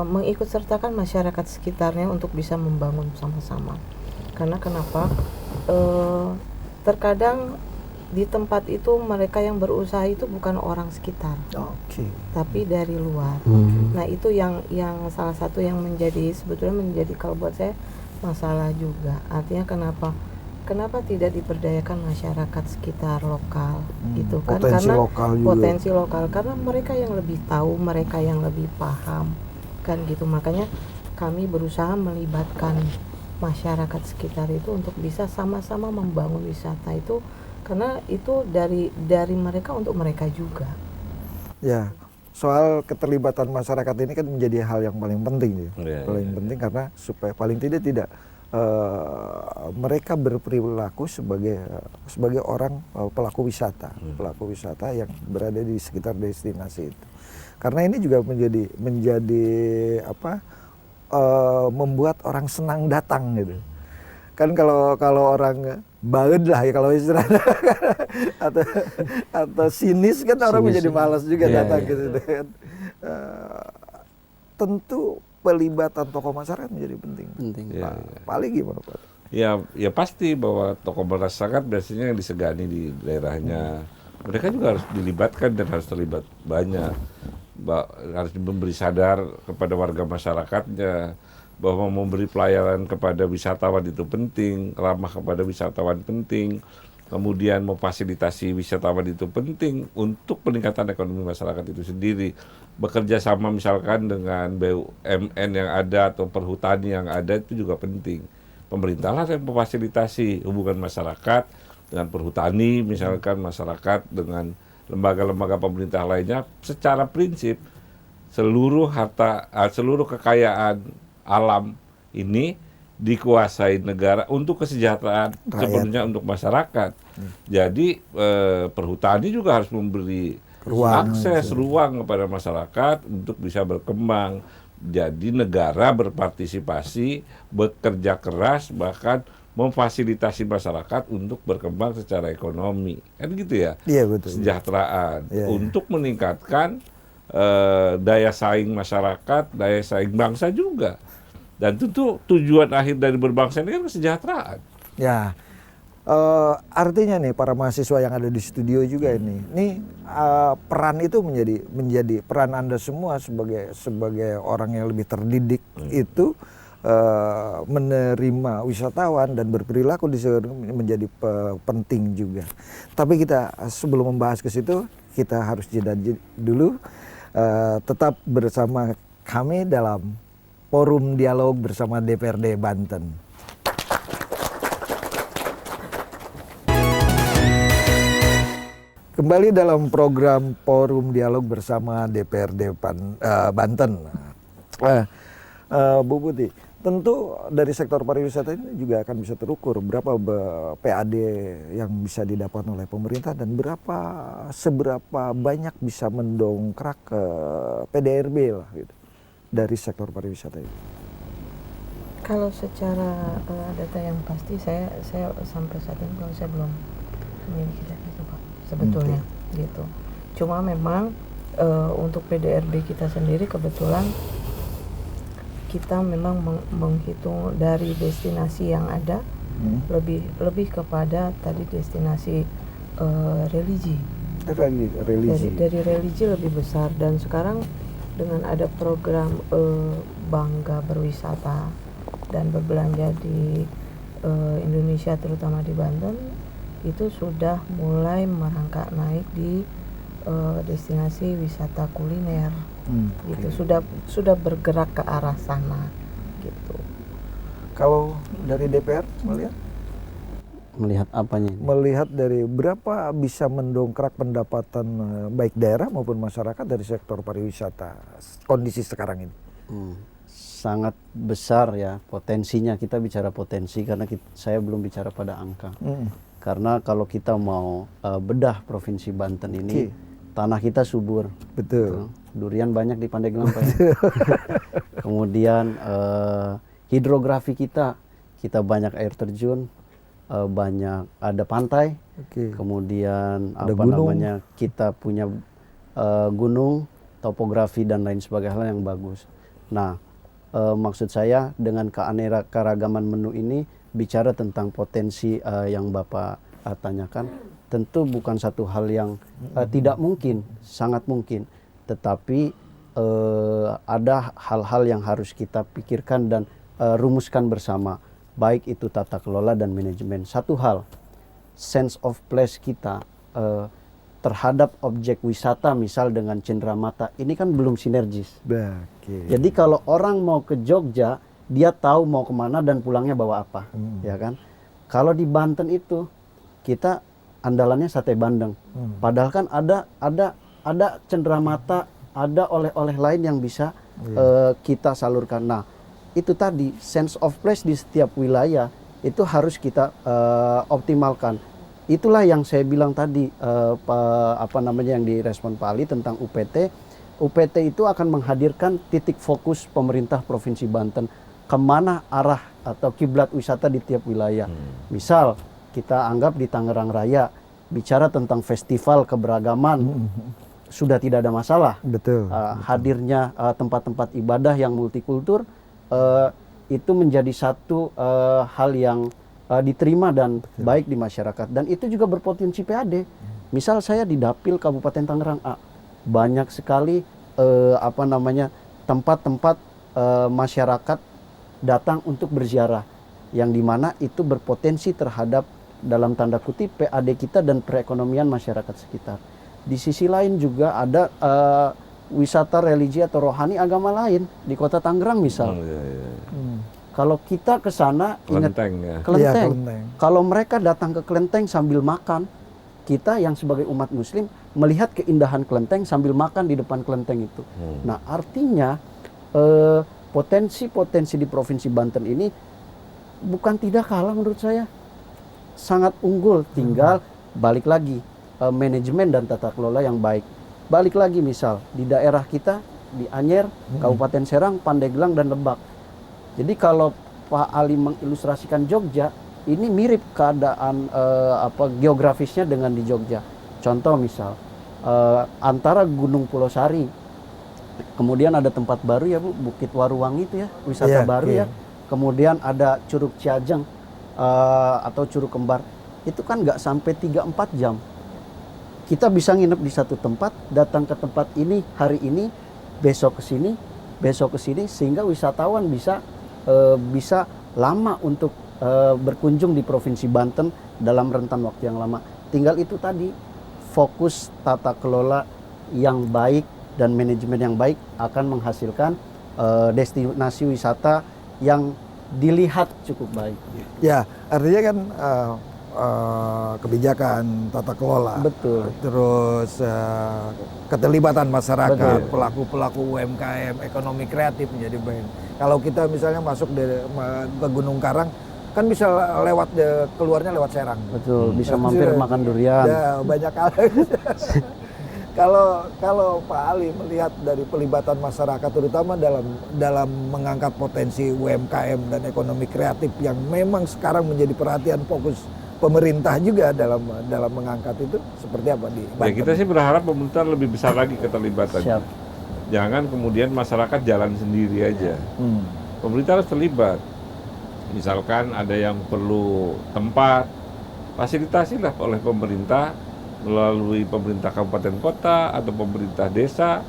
mengikutsertakan masyarakat sekitarnya untuk bisa membangun sama-sama. Karena kenapa? Terkadang di tempat itu mereka yang berusaha itu bukan orang sekitar, tapi dari luar. Nah itu yang salah satu yang sebetulnya menjadi kalau buat saya masalah juga. Artinya kenapa tidak diberdayakan masyarakat sekitar lokal gitu kan? Potensi lokal karena mereka yang lebih tahu, mereka yang lebih paham kan gitu. Makanya kami berusaha melibatkan masyarakat sekitar itu untuk bisa sama-sama membangun wisata itu, karena itu dari mereka untuk mereka juga. Ya, soal keterlibatan masyarakat ini kan menjadi hal yang paling penting ya. Paling penting karena supaya paling tidak mereka berperilaku sebagai orang pelaku wisata yang berada di sekitar destinasi itu. Karena ini juga menjadi membuat orang senang datang gitu. Kan kalau orang banget lah ya kalau istilahnya atau sinis kan orang menjadi malas juga datang gitu kan. Tentu pelibatan tokoh masyarakat menjadi penting. Paling gimana Pak? Ya pasti bahwa tokoh masyarakat biasanya yang disegani di daerahnya. Mereka juga harus dilibatkan dan harus terlibat banyak. Harus memberi sadar kepada warga masyarakatnya bahwa memberi pelayanan kepada wisatawan itu penting, ramah kepada wisatawan penting, kemudian memfasilitasi wisatawan itu penting untuk peningkatan ekonomi masyarakat itu sendiri. Bekerja sama misalkan dengan BUMN yang ada atau perhutani yang ada itu juga penting. Pemerintah lah yang memfasilitasi hubungan masyarakat dengan perhutani, misalkan masyarakat dengan lembaga-lembaga pemerintah lainnya. Secara prinsip seluruh kekayaan alam ini dikuasai negara untuk kesejahteraan sepenuhnya untuk masyarakat. Jadi perhutani juga harus memberi akses ruang kepada masyarakat untuk bisa berkembang. Jadi negara berpartisipasi, bekerja keras, bahkan memfasilitasi masyarakat untuk berkembang secara ekonomi. Kan gitu ya? Iya betul. Kesejahteraan untuk meningkatkan daya saing masyarakat, daya saing bangsa juga. Dan tentu tujuan akhir dari berbangsa ini kan kesejahteraan. Ya, artinya nih para mahasiswa yang ada di studio juga ini peran itu menjadi peran Anda semua sebagai orang yang lebih terdidik itu menerima wisatawan dan berperilaku di situ menjadi penting juga. Tapi kita sebelum membahas ke situ kita harus jeda dulu. Tetap bersama kami dalam Forum Dialog bersama DPRD Banten. Kembali dalam program Forum Dialog bersama DPRD Banten. Bu Putih, tentu dari sektor pariwisata ini juga akan bisa terukur berapa PAD yang bisa didapat oleh pemerintah dan seberapa banyak bisa mendongkrak ke PDRB lah gitu dari sektor pariwisata itu. Kalau secara data yang pasti saya sampai saat ini kalau saya belum memiliki data itu Pak sebetulnya gitu. Cuma memang untuk PDRB kita sendiri kebetulan kita memang menghitung dari destinasi yang ada lebih kepada tadi destinasi religi. Dari religi lebih besar dan sekarang dengan ada program Bangga Berwisata dan berbelanja di Indonesia terutama di Banten itu sudah mulai merangkak naik di destinasi wisata kuliner gitu sudah bergerak ke arah sana gitu. Kalau dari DPR Melihat apanya ini? melihat dari berapa bisa mendongkrak pendapatan baik daerah maupun masyarakat dari sektor pariwisata kondisi sekarang ini? Sangat besar ya potensinya. Kita bicara potensi karena saya belum bicara pada angka. Karena kalau kita mau bedah Provinsi Banten ini, tanah kita subur. Betul. Durian banyak di Pandeglang Pak. Kemudian hidrografi kita banyak air terjun, banyak ada pantai, kemudian ada apa gunung. namanya kita punya gunung, topografi dan lain sebagainya yang bagus. Nah, maksud saya dengan keanekaragaman menu ini bicara tentang potensi yang Bapak tanyakan, tentu bukan satu hal yang tidak mungkin, sangat mungkin. Tetapi ada hal-hal yang harus kita pikirkan dan rumuskan bersama. Baik itu tata kelola dan manajemen. Satu hal, sense of place kita terhadap objek wisata misal dengan cenderamata ini kan belum sinergis. Jadi kalau orang mau ke Jogja, dia tahu mau kemana dan pulangnya bawa apa, ya kan? Kalau di Banten itu kita andalannya sate bandeng. Padahal kan ada cenderamata, ada oleh-oleh lain yang bisa kita salurkan. Nah, itu tadi sense of place di setiap wilayah itu harus kita optimalkan. Itulah yang saya bilang tadi yang direspon Pak Ali tentang UPT. UPT itu akan menghadirkan titik fokus pemerintah Provinsi Banten kemana arah atau kiblat wisata di tiap wilayah. Misal kita anggap di Tangerang Raya bicara tentang festival keberagaman sudah tidak ada masalah. Betul. Hadirnya tempat-tempat ibadah yang multikultur itu menjadi satu hal yang diterima dan baik di masyarakat, dan itu juga berpotensi PAD. Misal saya di Dapil Kabupaten Tangerang A, banyak sekali tempat-tempat masyarakat datang untuk berziarah, yang dimana itu berpotensi terhadap dalam tanda kutip PAD kita dan perekonomian masyarakat sekitar. Di sisi lain juga ada wisata religi atau rohani agama lain di kota Tangerang misal. Kalau kita ke sana ingat Kelenteng ya. Kelenteng. Iya, Kelenteng. Kalau mereka datang ke Kelenteng sambil makan, kita yang sebagai umat Muslim melihat keindahan Kelenteng sambil makan di depan Kelenteng itu. Nah, artinya potensi-potensi di Provinsi Banten ini bukan tidak kalah menurut saya, sangat unggul. Tinggal balik lagi manajemen dan tata kelola yang baik. Balik lagi misal di daerah kita di Anyer, Kabupaten Serang, Pandeglang dan Lebak. Jadi kalau Pak Ali mengilustrasikan Jogja, ini mirip keadaan geografisnya dengan di Jogja. Contoh misal antara Gunung Pulau Sari, kemudian ada tempat baru ya Bu, Bukit Waruwangi itu ya, wisata baru ya. Kemudian ada Curug Ciajeng atau Curug Kembar. Itu kan nggak sampai 3-4 jam. Kita bisa nginep di satu tempat, datang ke tempat ini hari ini, besok ke sini, sehingga wisatawan bisa lama untuk berkunjung di Provinsi Banten dalam rentan waktu yang lama. Tinggal itu tadi, fokus tata kelola yang baik dan manajemen yang baik akan menghasilkan destinasi wisata yang dilihat cukup baik. Ya, artinya kan kebijakan tata kelola, Betul. terus keterlibatan masyarakat, Betul. pelaku-pelaku UMKM, ekonomi kreatif menjadi baik. Kalau kita misalnya masuk ke Gunung Karang, kan bisa keluarnya lewat Serang. Betul, bisa mampir makan durian. Ya, banyak hal. Kalau Pak Ali melihat dari pelibatan masyarakat, terutama dalam mengangkat potensi UMKM dan ekonomi kreatif yang memang sekarang menjadi perhatian fokus pemerintah juga dalam mengangkat itu, seperti apa di Banten? Ya kita sih berharap pemerintah lebih besar lagi keterlibatannya. Siap. Jangan kemudian masyarakat jalan sendiri aja. Pemerintah harus terlibat. Misalkan ada yang perlu tempat, fasilitasilah oleh pemerintah melalui pemerintah kabupaten kota atau pemerintah desa.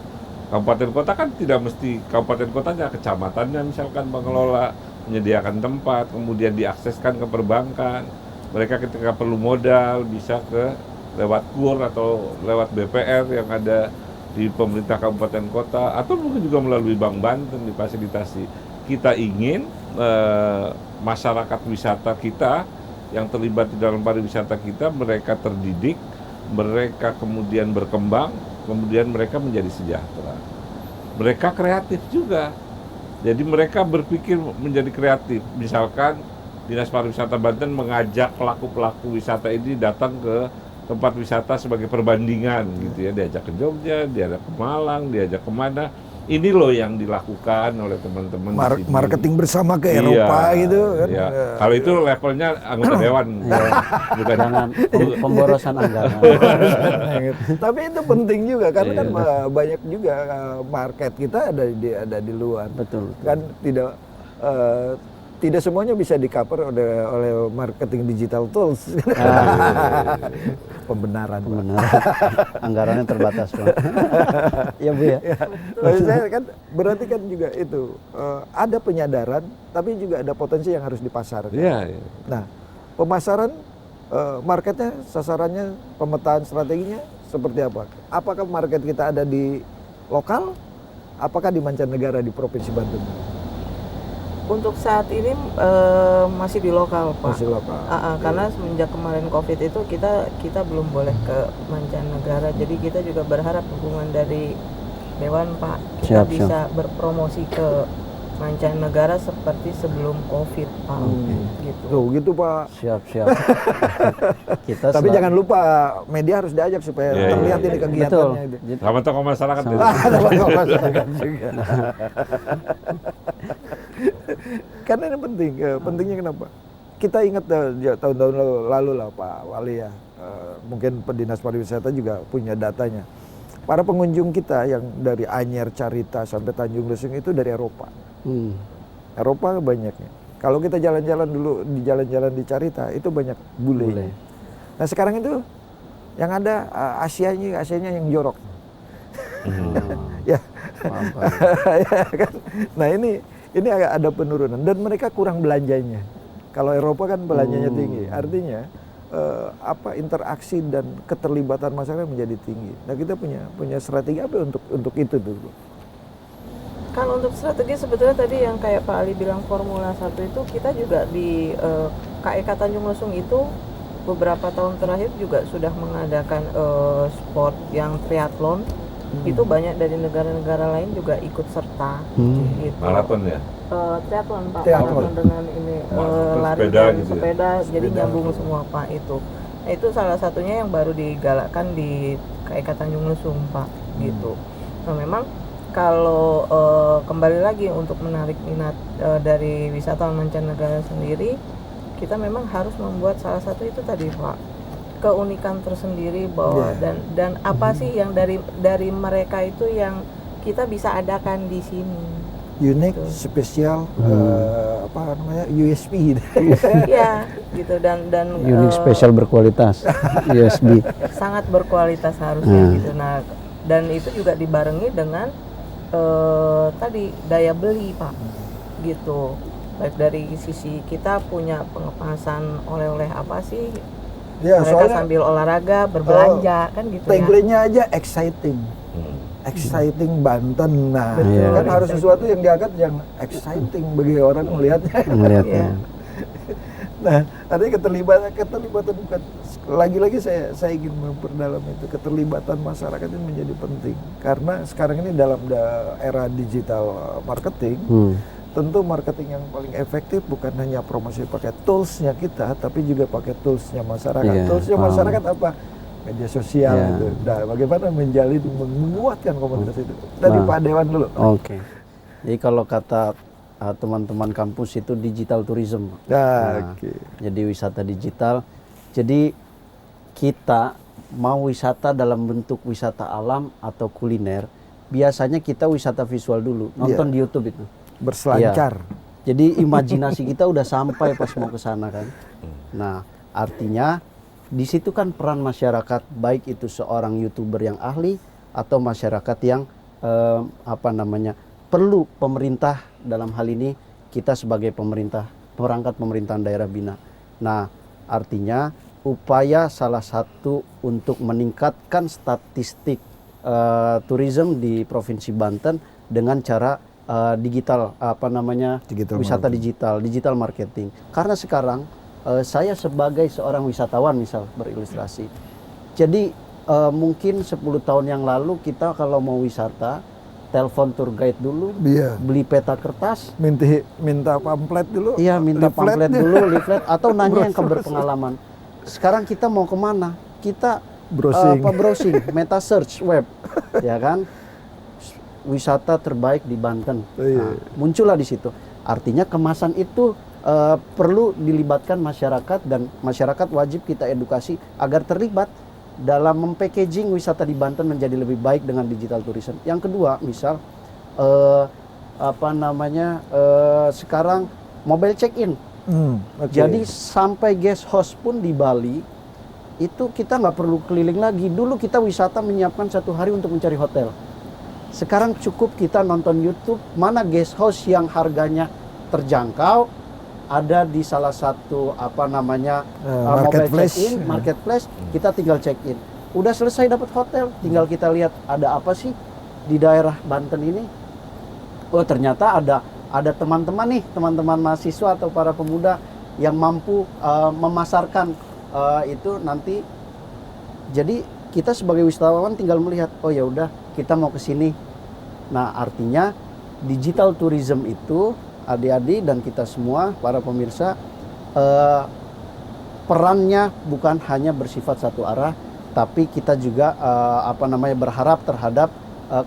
Kabupaten kota kan tidak mesti kabupaten kotanya, kecamatannya misalkan mengelola, menyediakan tempat, kemudian diakseskan ke perbankan. Mereka ketika perlu modal bisa lewat KUR atau lewat BPR yang ada di pemerintah kabupaten kota, atau mungkin juga melalui Bank Banten difasilitasi. Kita ingin masyarakat wisata kita yang terlibat di dalam pariwisata kita, mereka terdidik, mereka kemudian berkembang, kemudian mereka menjadi sejahtera. Mereka kreatif juga. Jadi mereka berpikir menjadi kreatif. Misalkan Dinas Pariwisata Banten mengajak pelaku-pelaku wisata ini datang ke tempat wisata sebagai perbandingan gitu ya. Diajak ke Jogja, diajak ke Malang, diajak kemana. Ini loh yang dilakukan oleh teman-teman di sini. Marketing bersama ke Eropa gitu kan. Iya. Kalau itu levelnya anggota dewan, bukan Jangan pemborosan anggaran. Tapi itu penting juga karena kan banyak juga market kita ada di luar. Betul. Kan tidak semuanya bisa di-cover oleh marketing digital tools. Pembenaran. Anggarannya terbatas, Pak. Ya, Bu ya. Maksud saya kan berarti kan juga itu ada penyadaran, tapi juga ada potensi yang harus dipasarkan. Iya. Nah, pemasaran marketnya, sasarannya, pemetaan strateginya seperti apa? Apakah market kita ada di lokal? Apakah di mancanegara di Provinsi Banten? Untuk saat ini masih di lokal, Pak. Masih lokal. Karena semenjak kemarin COVID itu kita belum boleh ke mancanegara. Jadi kita juga berharap dukungan dari Dewan, Pak. Kita bisa berpromosi ke mancanegara seperti sebelum COVID, Pak. Gitu. Tuh gitu Pak. Siap. Kita Tapi selalu- jangan lupa media harus diajak supaya Iya, terlihat iya, ini iya. kegiatannya. Betul. Gitu. Sama tokoh masyarakat. Sama. itu. Ada masyarakat juga. Karena ini penting. Pentingnya kenapa? Kita ingat tahun-tahun lalu lah Pak Wali ya. Mungkin Dinas Pariwisata juga punya datanya. Para pengunjung kita yang dari Anyer, Carita sampai Tanjung Lesung itu dari Eropa. Eropa banyaknya. Kalau kita jalan-jalan dulu di jalan-jalan di Carita itu banyak bule. Bule. Nah sekarang itu yang ada Asianya yang jorok. Ya. Paham. Ya kan? Nah ini agak ada penurunan dan mereka kurang belanjanya. Kalau Eropa kan belanjanya tinggi, artinya interaksi dan keterlibatan masyarakat menjadi tinggi. Nah kita punya strategi apa untuk itu dulu? Kalau untuk strategi sebetulnya tadi yang kayak Pak Ali bilang Formula 1 itu kita juga di KEK Tanjung Lesung itu beberapa tahun terakhir juga sudah mengadakan sport yang triathlon. Itu banyak dari negara-negara lain juga ikut serta. Gitu. Maraton ya. Triathlon Pak, Triathlon. maraton dengan ini lari sepeda dan gitu ya? sepeda, jadi Sepeda. nyambung semua Pak itu. Nah, itu salah satunya yang baru digalakkan di KEK Tanjung Lesung Pak gitu. Nah memang kalau kembali lagi untuk menarik minat dari wisatawan mancanegara sendiri, kita memang harus membuat salah satu itu tadi Pak, keunikan tersendiri bahwa dan apa sih yang dari mereka itu yang kita bisa adakan di sini. Unik, Betul. spesial, apa namanya USP. Iya, gitu dan Unik, spesial, berkualitas. USB. sangat berkualitas harusnya gitu. Nah, dan itu juga dibarengi dengan tadi daya beli Pak, gitu. Baik dari sisi kita punya pengemasan oleh-oleh apa sih? Ya, Mereka soalnya sambil olahraga berbelanja kan gitu ya. tagline-nya aja exciting. Exciting Banten. Nah, Betul. kan harus sesuatu yang diangkat yang exciting bagi orang melihatnya. Melihatnya. Iya. Nah, artinya keterlibatan bukan lagi-lagi saya ingin memperdalam itu, keterlibatan masyarakat ini menjadi penting karena sekarang ini dalam era digital marketing, tentu marketing yang paling efektif bukan hanya promosi pakai toolsnya kita, tapi juga pakai toolsnya masyarakat. Iya, Toolsnya paham. masyarakat apa? Media sosial Iya. itu. Nah, bagaimana menjalin, menguatkan komunitas itu? Tadi Nah. Pak Dewan dulu. Oke. Jadi kalau kata teman-teman kampus itu digital tourism. Nah, oke. Jadi wisata digital. Jadi kita mau wisata dalam bentuk wisata alam atau kuliner, biasanya kita wisata visual dulu, nonton di YouTube itu. Berselancar. Jadi imajinasi kita udah sampai pas mau ke sana kan. Nah, artinya di situ kan peran masyarakat, baik itu seorang YouTuber yang ahli atau masyarakat yang perlu pemerintah, dalam hal ini kita sebagai pemerintah, perangkat pemerintahan daerah bina. Nah, artinya upaya salah satu untuk meningkatkan statistik tourism di Provinsi Banten dengan cara digital, Digital wisata digital marketing. Karena sekarang saya sebagai seorang wisatawan misal berilustrasi. Jadi mungkin 10 tahun yang lalu kita kalau mau wisata, telepon tour guide dulu, Iya. beli peta kertas, Minta pamflet dulu. iya minta leaflet. pamflet dulu, leaflet, atau nanya yang berpengalaman. Sekarang kita mau kemana? Kita Browsing. browsing, meta search web, ya kan? Wisata terbaik di Banten. Iya. Nah, muncullah di situ. Artinya kemasan itu perlu dilibatkan masyarakat dan masyarakat wajib kita edukasi agar terlibat dalam mempackaging wisata di Banten menjadi lebih baik dengan digital tourism. Yang kedua, misal sekarang mobile check-in. Oke. Jadi sampai guest house pun di Bali itu kita nggak perlu keliling lagi. Dulu kita wisata menyiapkan 1 hari untuk mencari hotel. Sekarang cukup kita nonton YouTube mana guest house yang harganya terjangkau, ada di salah satu mobile marketplace. check-in, marketplace, kita tinggal check-in. Udah selesai dapat hotel, tinggal kita lihat ada apa sih di daerah Banten ini. Oh, ternyata ada teman-teman mahasiswa atau para pemuda yang mampu memasarkan itu nanti. Jadi kita sebagai wisatawan tinggal melihat, oh ya udah kita mau ke sini. Nah, artinya digital tourism itu, adik-adik dan kita semua para pemirsa, perannya bukan hanya bersifat satu arah, tapi kita juga berharap terhadap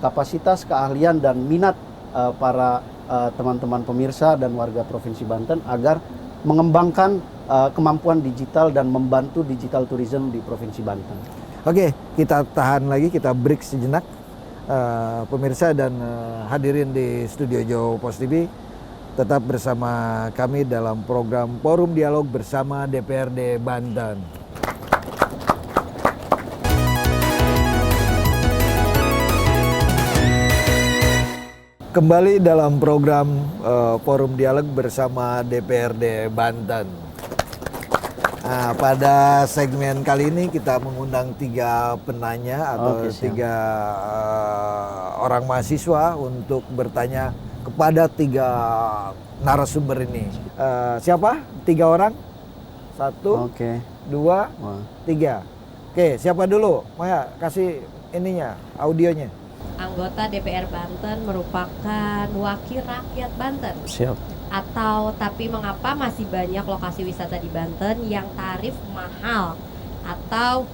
kapasitas, keahlian dan minat para teman-teman pemirsa dan warga Provinsi Banten agar mengembangkan kemampuan digital dan membantu digital tourism di Provinsi Banten. Oke, kita tahan lagi, kita break sejenak. Pemirsa dan hadirin di studio Jawa Pos TV, tetap bersama kami dalam program Forum Dialog bersama DPRD Banten. Kembali dalam program Forum Dialog bersama DPRD Banten. Nah, pada segmen kali ini kita mengundang 3 penanya atau 3 orang mahasiswa untuk bertanya kepada 3 narasumber ini. Siapa? 3 orang? 1, 2, 3. Oke, siapa dulu? Maya, kasih ininya, audionya. Anggota DPR Banten merupakan wakil rakyat Banten. Siap. Tapi mengapa masih banyak lokasi wisata di Banten yang tarif mahal atau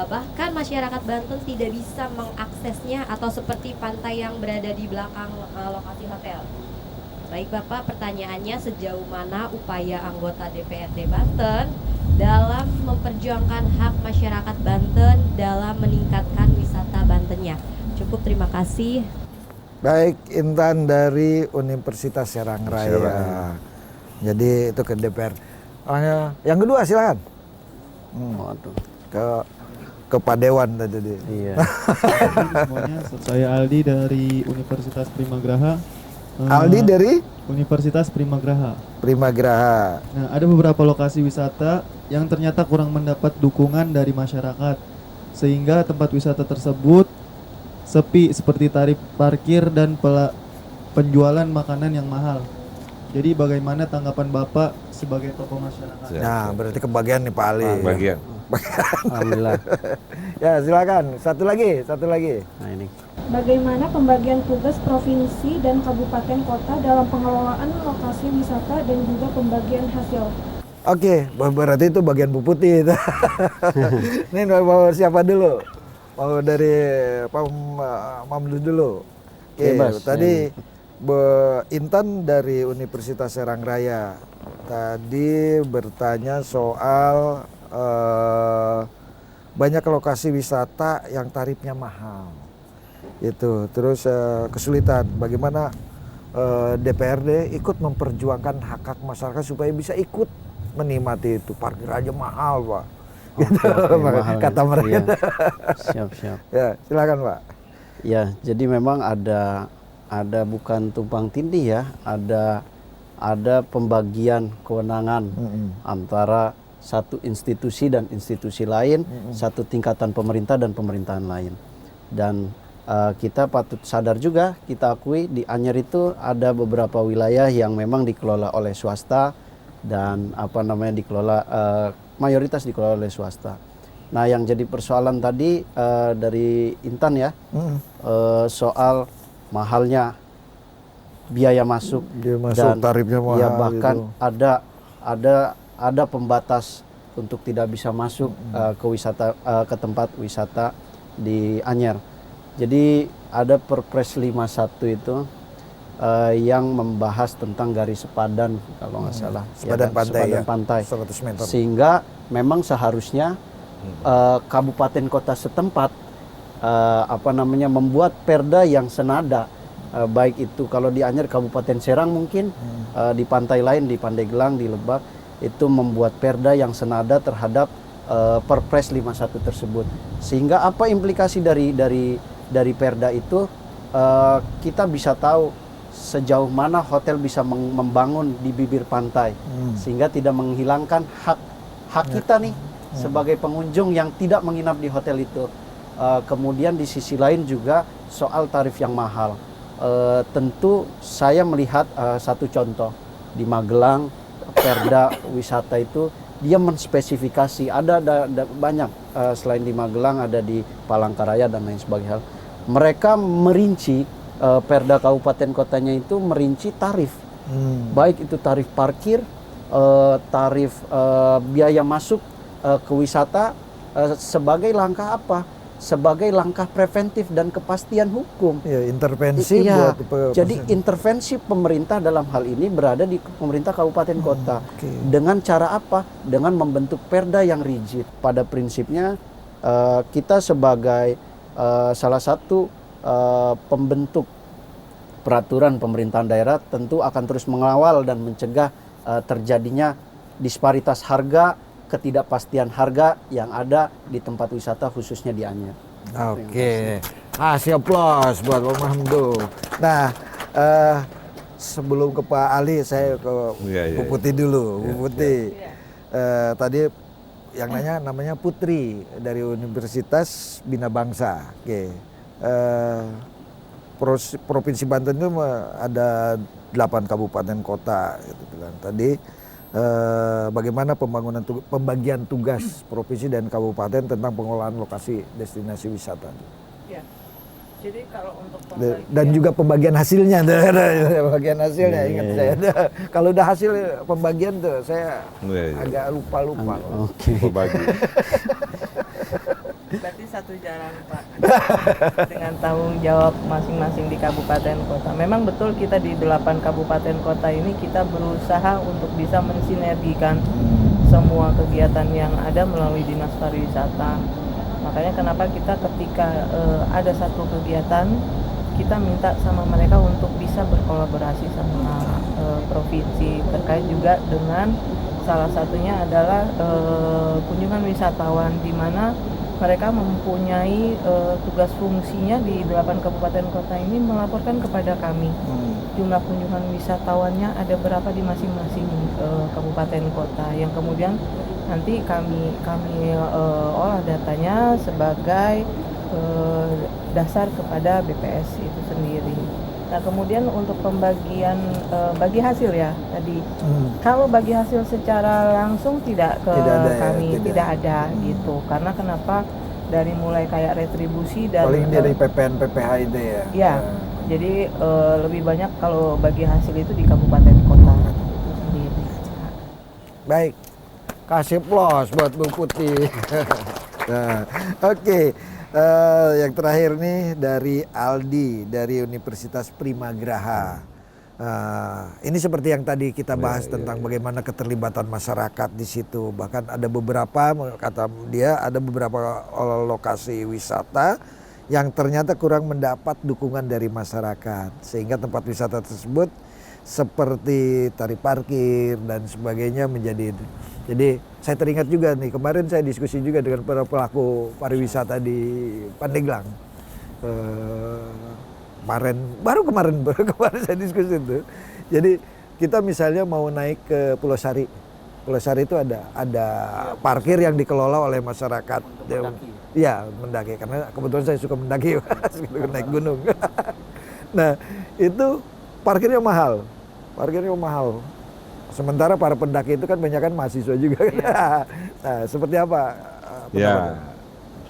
bahkan masyarakat Banten tidak bisa mengaksesnya atau seperti pantai yang berada di belakang lokasi hotel. Baik Bapak, pertanyaannya sejauh mana upaya anggota DPRD Banten dalam memperjuangkan hak masyarakat Banten dalam meningkatkan wisata Bantennya? Cukup, terima kasih. Baik, Intan dari Universitas Serang Raya. Jadi itu ke DPR. Yang kedua silakan. Ke Pak Dewan tadi. Iya. Semuanya, saya Aldi dari Universitas Primagraha. Aldi dari Universitas Primagraha. Primagraha. Nah, ada beberapa lokasi wisata yang ternyata kurang mendapat dukungan dari masyarakat, sehingga tempat wisata tersebut sepi seperti tarif parkir dan penjualan makanan yang mahal. Jadi bagaimana tanggapan Bapak sebagai tokoh masyarakat? Nah, berarti kebagian nih Pak Ali. Bagian. Alhamdulillah. Ya, silakan. Satu lagi. Nah, ini. Bagaimana pembagian tugas provinsi dan kabupaten kota dalam pengelolaan lokasi wisata dan juga pembagian hasil? Oke, berarti itu bagian Bu Putih itu. Ini mau siapa dulu? Mau dari Pak Mamdu dulu. Oke, Bebas, tadi Intan dari Universitas Serang Raya tadi bertanya soal banyak lokasi wisata yang tarifnya mahal. Itu terus kesulitan bagaimana DPRD ikut memperjuangkan hak-hak masyarakat supaya bisa ikut menikmati itu. Parkir aja mahal, Pak. Gitu, kata mereka. Iya. Siap. Ya, silakan Pak. Ya, jadi memang ada bukan tumpang tindih ya, ada pembagian kewenangan antara satu institusi dan institusi lain, satu tingkatan pemerintah dan pemerintahan lain. Dan kita patut sadar juga, kita akui di Anyer itu ada beberapa wilayah yang memang dikelola oleh swasta dan mayoritas dikelola oleh swasta. Nah, yang jadi persoalan tadi dari Intan ya, soal mahalnya biaya masuk dan tarifnya mahal. Ya, bahkan gitu. ada pembatas untuk tidak bisa masuk ke tempat wisata di Anyer. Jadi ada Perpres 51 itu yang membahas tentang garis sepadan kalau nggak salah, sepadan pantai, 100 meter. Sehingga memang seharusnya kabupaten kota setempat membuat perda yang senada, baik itu kalau di Anyer Kabupaten Serang mungkin di pantai lain di Pandeglang, di Lebak itu membuat perda yang senada terhadap Perpres 51 tersebut. Sehingga apa implikasi dari perda itu, kita bisa tahu sejauh mana hotel bisa membangun di bibir pantai, sehingga tidak menghilangkan hak kita nih sebagai pengunjung yang tidak menginap di hotel itu. Kemudian di sisi lain juga soal tarif yang mahal. Tentu saya melihat satu contoh di Magelang, perda wisata itu dia menspesifikasi, ada banyak selain di Magelang, ada di Palangkaraya dan lain sebagainya. Mereka merinci Perda kabupaten kotanya itu merinci tarif, baik itu tarif parkir, tarif biaya masuk ke wisata, sebagai langkah apa? Sebagai langkah preventif dan kepastian hukum. Ya, intervensi Iya, buat jadi intervensi pemerintah dalam hal ini berada di pemerintah kabupaten kota. Dengan cara apa? Dengan membentuk perda yang rigid. Pada prinsipnya kita sebagai salah satu pembentuk peraturan pemerintahan daerah tentu akan terus mengawal dan mencegah terjadinya disparitas harga, ketidakpastian harga yang ada di tempat wisata khususnya di Anyer. Oke, kasih aplaus buat Om Hamdo. Nah, sebelum ke Pak Ali, saya ke Bu Putih dulu. Bu Putih, tadi yang namanya Putri dari Universitas Bina Bangsa. Oke, Provinsi Banten itu ada 8 kabupaten kota, gitu bilang tadi. Bagaimana pembagian tugas provinsi dan kabupaten tentang pengelolaan lokasi destinasi wisata. Ya. Jadi kalau untuk Dan juga pembagian hasilnya, pembagian hasilnya ingat saya. Kalau udah hasil pembagian tuh saya agak lupa. Oke. Berbagi. berarti satu jalan Pak dengan tanggung jawab masing-masing di kabupaten kota. Memang betul kita di 8 kabupaten kota ini kita berusaha untuk bisa mensinergikan semua kegiatan yang ada melalui Dinas Pariwisata. Makanya kenapa kita ketika ada satu kegiatan kita minta sama mereka untuk bisa berkolaborasi sama provinsi terkait juga dengan salah satunya adalah kunjungan wisatawan di mana mereka mempunyai tugas fungsinya di 8 kabupaten kota ini melaporkan kepada kami jumlah kunjungan wisatawannya ada berapa di masing-masing kabupaten kota yang kemudian nanti kami olah datanya sebagai dasar kepada BPS itu sendiri. Nah kemudian untuk pembagian bagi hasil ya tadi, kalau bagi hasil secara langsung tidak ke kami, tidak ada gitu. Karena kenapa dari mulai kayak retribusi dan paling dari PPN PPH itu ya. Ya, jadi lebih banyak kalau bagi hasil itu di kabupaten kota itu sendiri. Baik, kasih plus buat Bu Putih. Nah, oke. Yang terakhir nih dari Aldi dari Universitas Primagraha. Ini seperti yang tadi kita bahas tentang bagaimana keterlibatan masyarakat di situ. Bahkan ada beberapa, kata dia, ada beberapa lokasi wisata yang ternyata kurang mendapat dukungan dari masyarakat. Sehingga tempat wisata tersebut seperti tarif parkir dan sebagainya menjadi. Jadi saya teringat juga nih, kemarin saya diskusi juga dengan para pelaku pariwisata di Pandeglang. Baru kemarin saya diskusi itu. Jadi kita misalnya mau naik ke Pulau Sari. Pulau Sari itu ada parkir yang dikelola oleh masyarakat. Iya, mendaki. Karena kebetulan saya suka mendaki, naik gunung. Nah, itu parkirnya mahal. Sementara para pendaki itu kan banyak kan mahasiswa juga. Nah, seperti apa? Ya,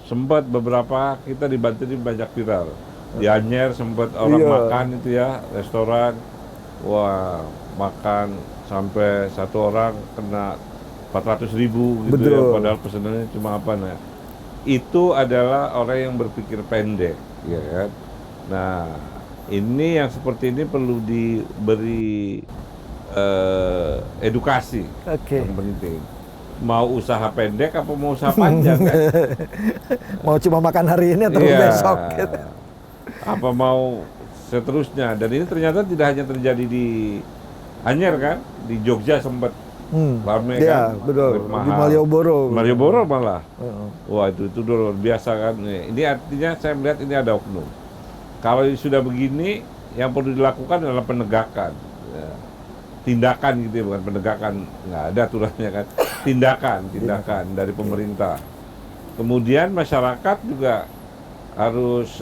sempat beberapa kita di Banten ini banyak viral. Di Anyer sempat orang makan itu ya, restoran. Wah, makan sampai satu orang kena 400.000 gitu ya, padahal pesanannya cuma apa nah. Itu adalah orang yang berpikir pendek, ya kan. Nah, ini yang seperti ini perlu diberi edukasi yang penting. Mau usaha pendek apa mau usaha panjang kan? Mau cuma makan hari ini atau besok gitu. Apa mau seterusnya. Dan ini ternyata tidak hanya terjadi di Anyer kan, di Jogja sempat ramai kan. Betul. Di Malioboro malah. Wah itu luar biasa kan. Ini artinya saya melihat ini ada oknum. Kalau sudah begini, yang perlu dilakukan adalah penegakan. Ya. Tindakan gitu ya, bukan penegakan, nggak ada aturannya kan. Tindakan dari pemerintah. Kemudian masyarakat juga harus,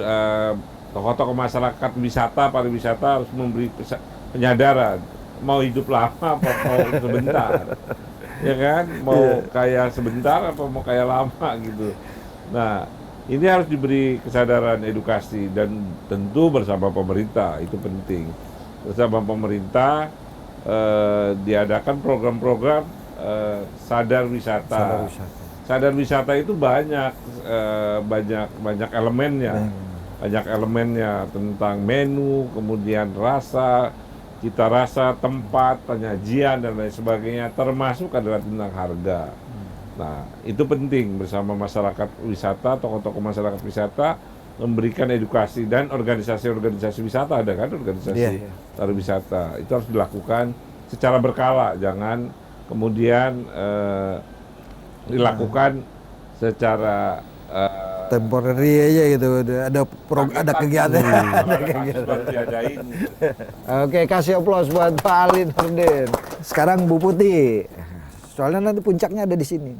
tokoh-tokoh masyarakat wisata, pariwisata harus memberi penyadaran. Mau hidup lama apa mau sebentar. Ya kan, mau kaya sebentar apa mau kaya lama gitu. Nah, Ini harus diberi kesadaran edukasi dan tentu bersama pemerintah, itu penting. Bersama pemerintah diadakan program-program sadar wisata. Sadar wisata. Sadar wisata itu banyak elemennya. Banyak elemennya tentang menu, kemudian rasa, cita rasa, tempat, penyajian dan lain sebagainya, termasuk adalah tentang harga. Nah, itu penting bersama masyarakat wisata, tokoh-tokoh masyarakat wisata memberikan edukasi dan organisasi-organisasi wisata, ada kan organisasi pariwisata. Itu harus dilakukan secara berkala, jangan kemudian dilakukan secara temporary aja gitu, ada kegiatan. Ada kegiatan. Diadain. Oke, kasih aplaus buat Pak Ali Nurdin. Sekarang Bu Putih. Soalnya nanti puncaknya ada di sini.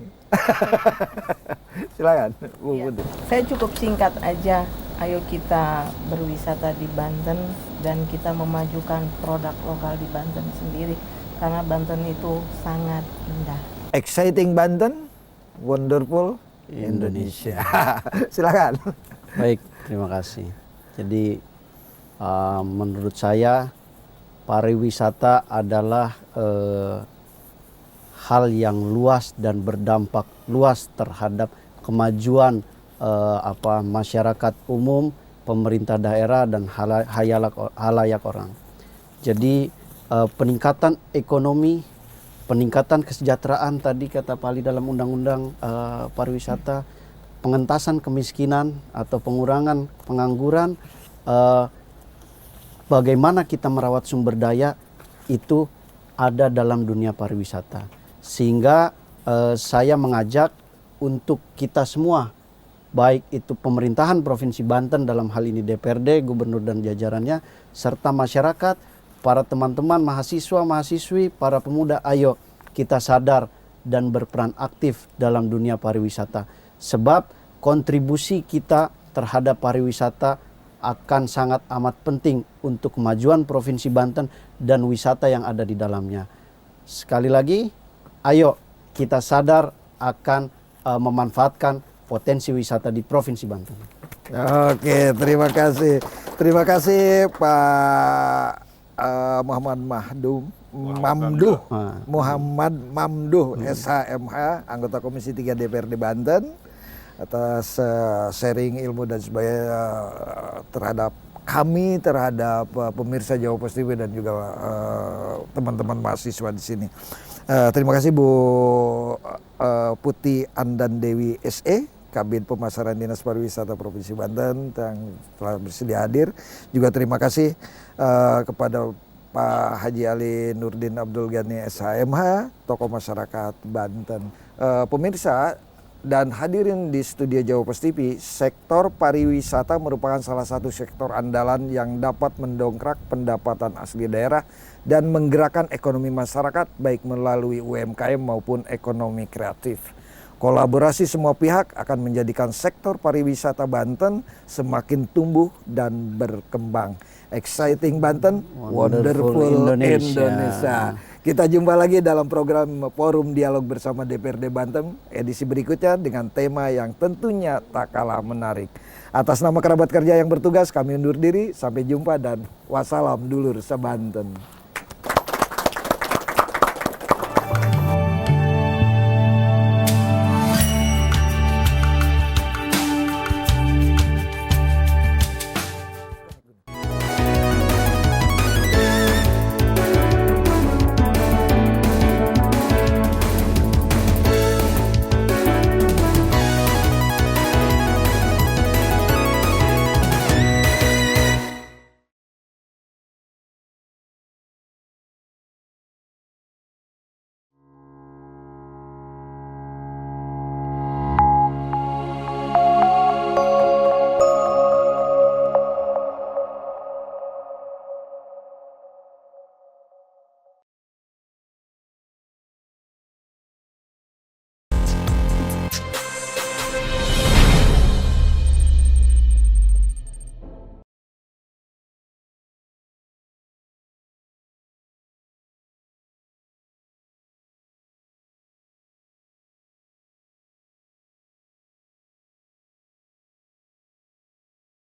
Silakan, Bu Ya, Putih. saya cukup singkat aja. Ayo kita berwisata di Banten dan kita memajukan produk lokal di Banten sendiri karena Banten itu sangat indah. Exciting Banten, wonderful Indonesia. Silakan. Baik, terima kasih. Jadi menurut saya pariwisata adalah hal yang luas dan berdampak luas terhadap kemajuan masyarakat umum, pemerintah daerah dan halayak orang. Jadi peningkatan ekonomi, peningkatan kesejahteraan tadi kata Pak Ali dalam undang-undang pariwisata, pengentasan kemiskinan atau pengurangan pengangguran, bagaimana kita merawat sumber daya itu ada dalam dunia pariwisata. Sehingga saya mengajak untuk kita semua, baik itu pemerintahan Provinsi Banten dalam hal ini DPRD, Gubernur dan jajarannya, serta masyarakat, para teman-teman mahasiswa, mahasiswi, para pemuda, ayo kita sadar dan berperan aktif dalam dunia pariwisata. Sebab kontribusi kita terhadap pariwisata akan sangat amat penting untuk kemajuan Provinsi Banten dan wisata yang ada di dalamnya. Sekali lagi, ayo kita sadar akan memanfaatkan potensi wisata di Provinsi Banten. Oke, terima kasih. Terima kasih Pak Muhammad Mamduh SHMH, anggota Komisi 3 DPRD Banten, atas sharing ilmu dan sebagainya terhadap kami, terhadap pemirsa Jawa Post TV dan juga teman-teman mahasiswa di sini. Terima kasih Bu Putih Andan Dewi SE, Kabid Pemasaran Dinas Pariwisata Provinsi Banten yang telah bersedia hadir. Juga terima kasih kepada Pak Haji Ali Nurdin Abdul Ghani SHMH, tokoh masyarakat Banten. Pemirsa dan hadirin di studio Jawa Post TV, sektor pariwisata merupakan salah satu sektor andalan yang dapat mendongkrak pendapatan asli daerah dan menggerakkan ekonomi masyarakat baik melalui UMKM maupun ekonomi kreatif. Kolaborasi semua pihak akan menjadikan sektor pariwisata Banten semakin tumbuh dan berkembang. Exciting Banten, wonderful Indonesia. Kita jumpa lagi dalam program Forum Dialog bersama DPRD Banten edisi berikutnya dengan tema yang tentunya tak kalah menarik. Atas nama kerabat kerja yang bertugas, kami undur diri. Sampai jumpa dan wassalam dulur sebanten.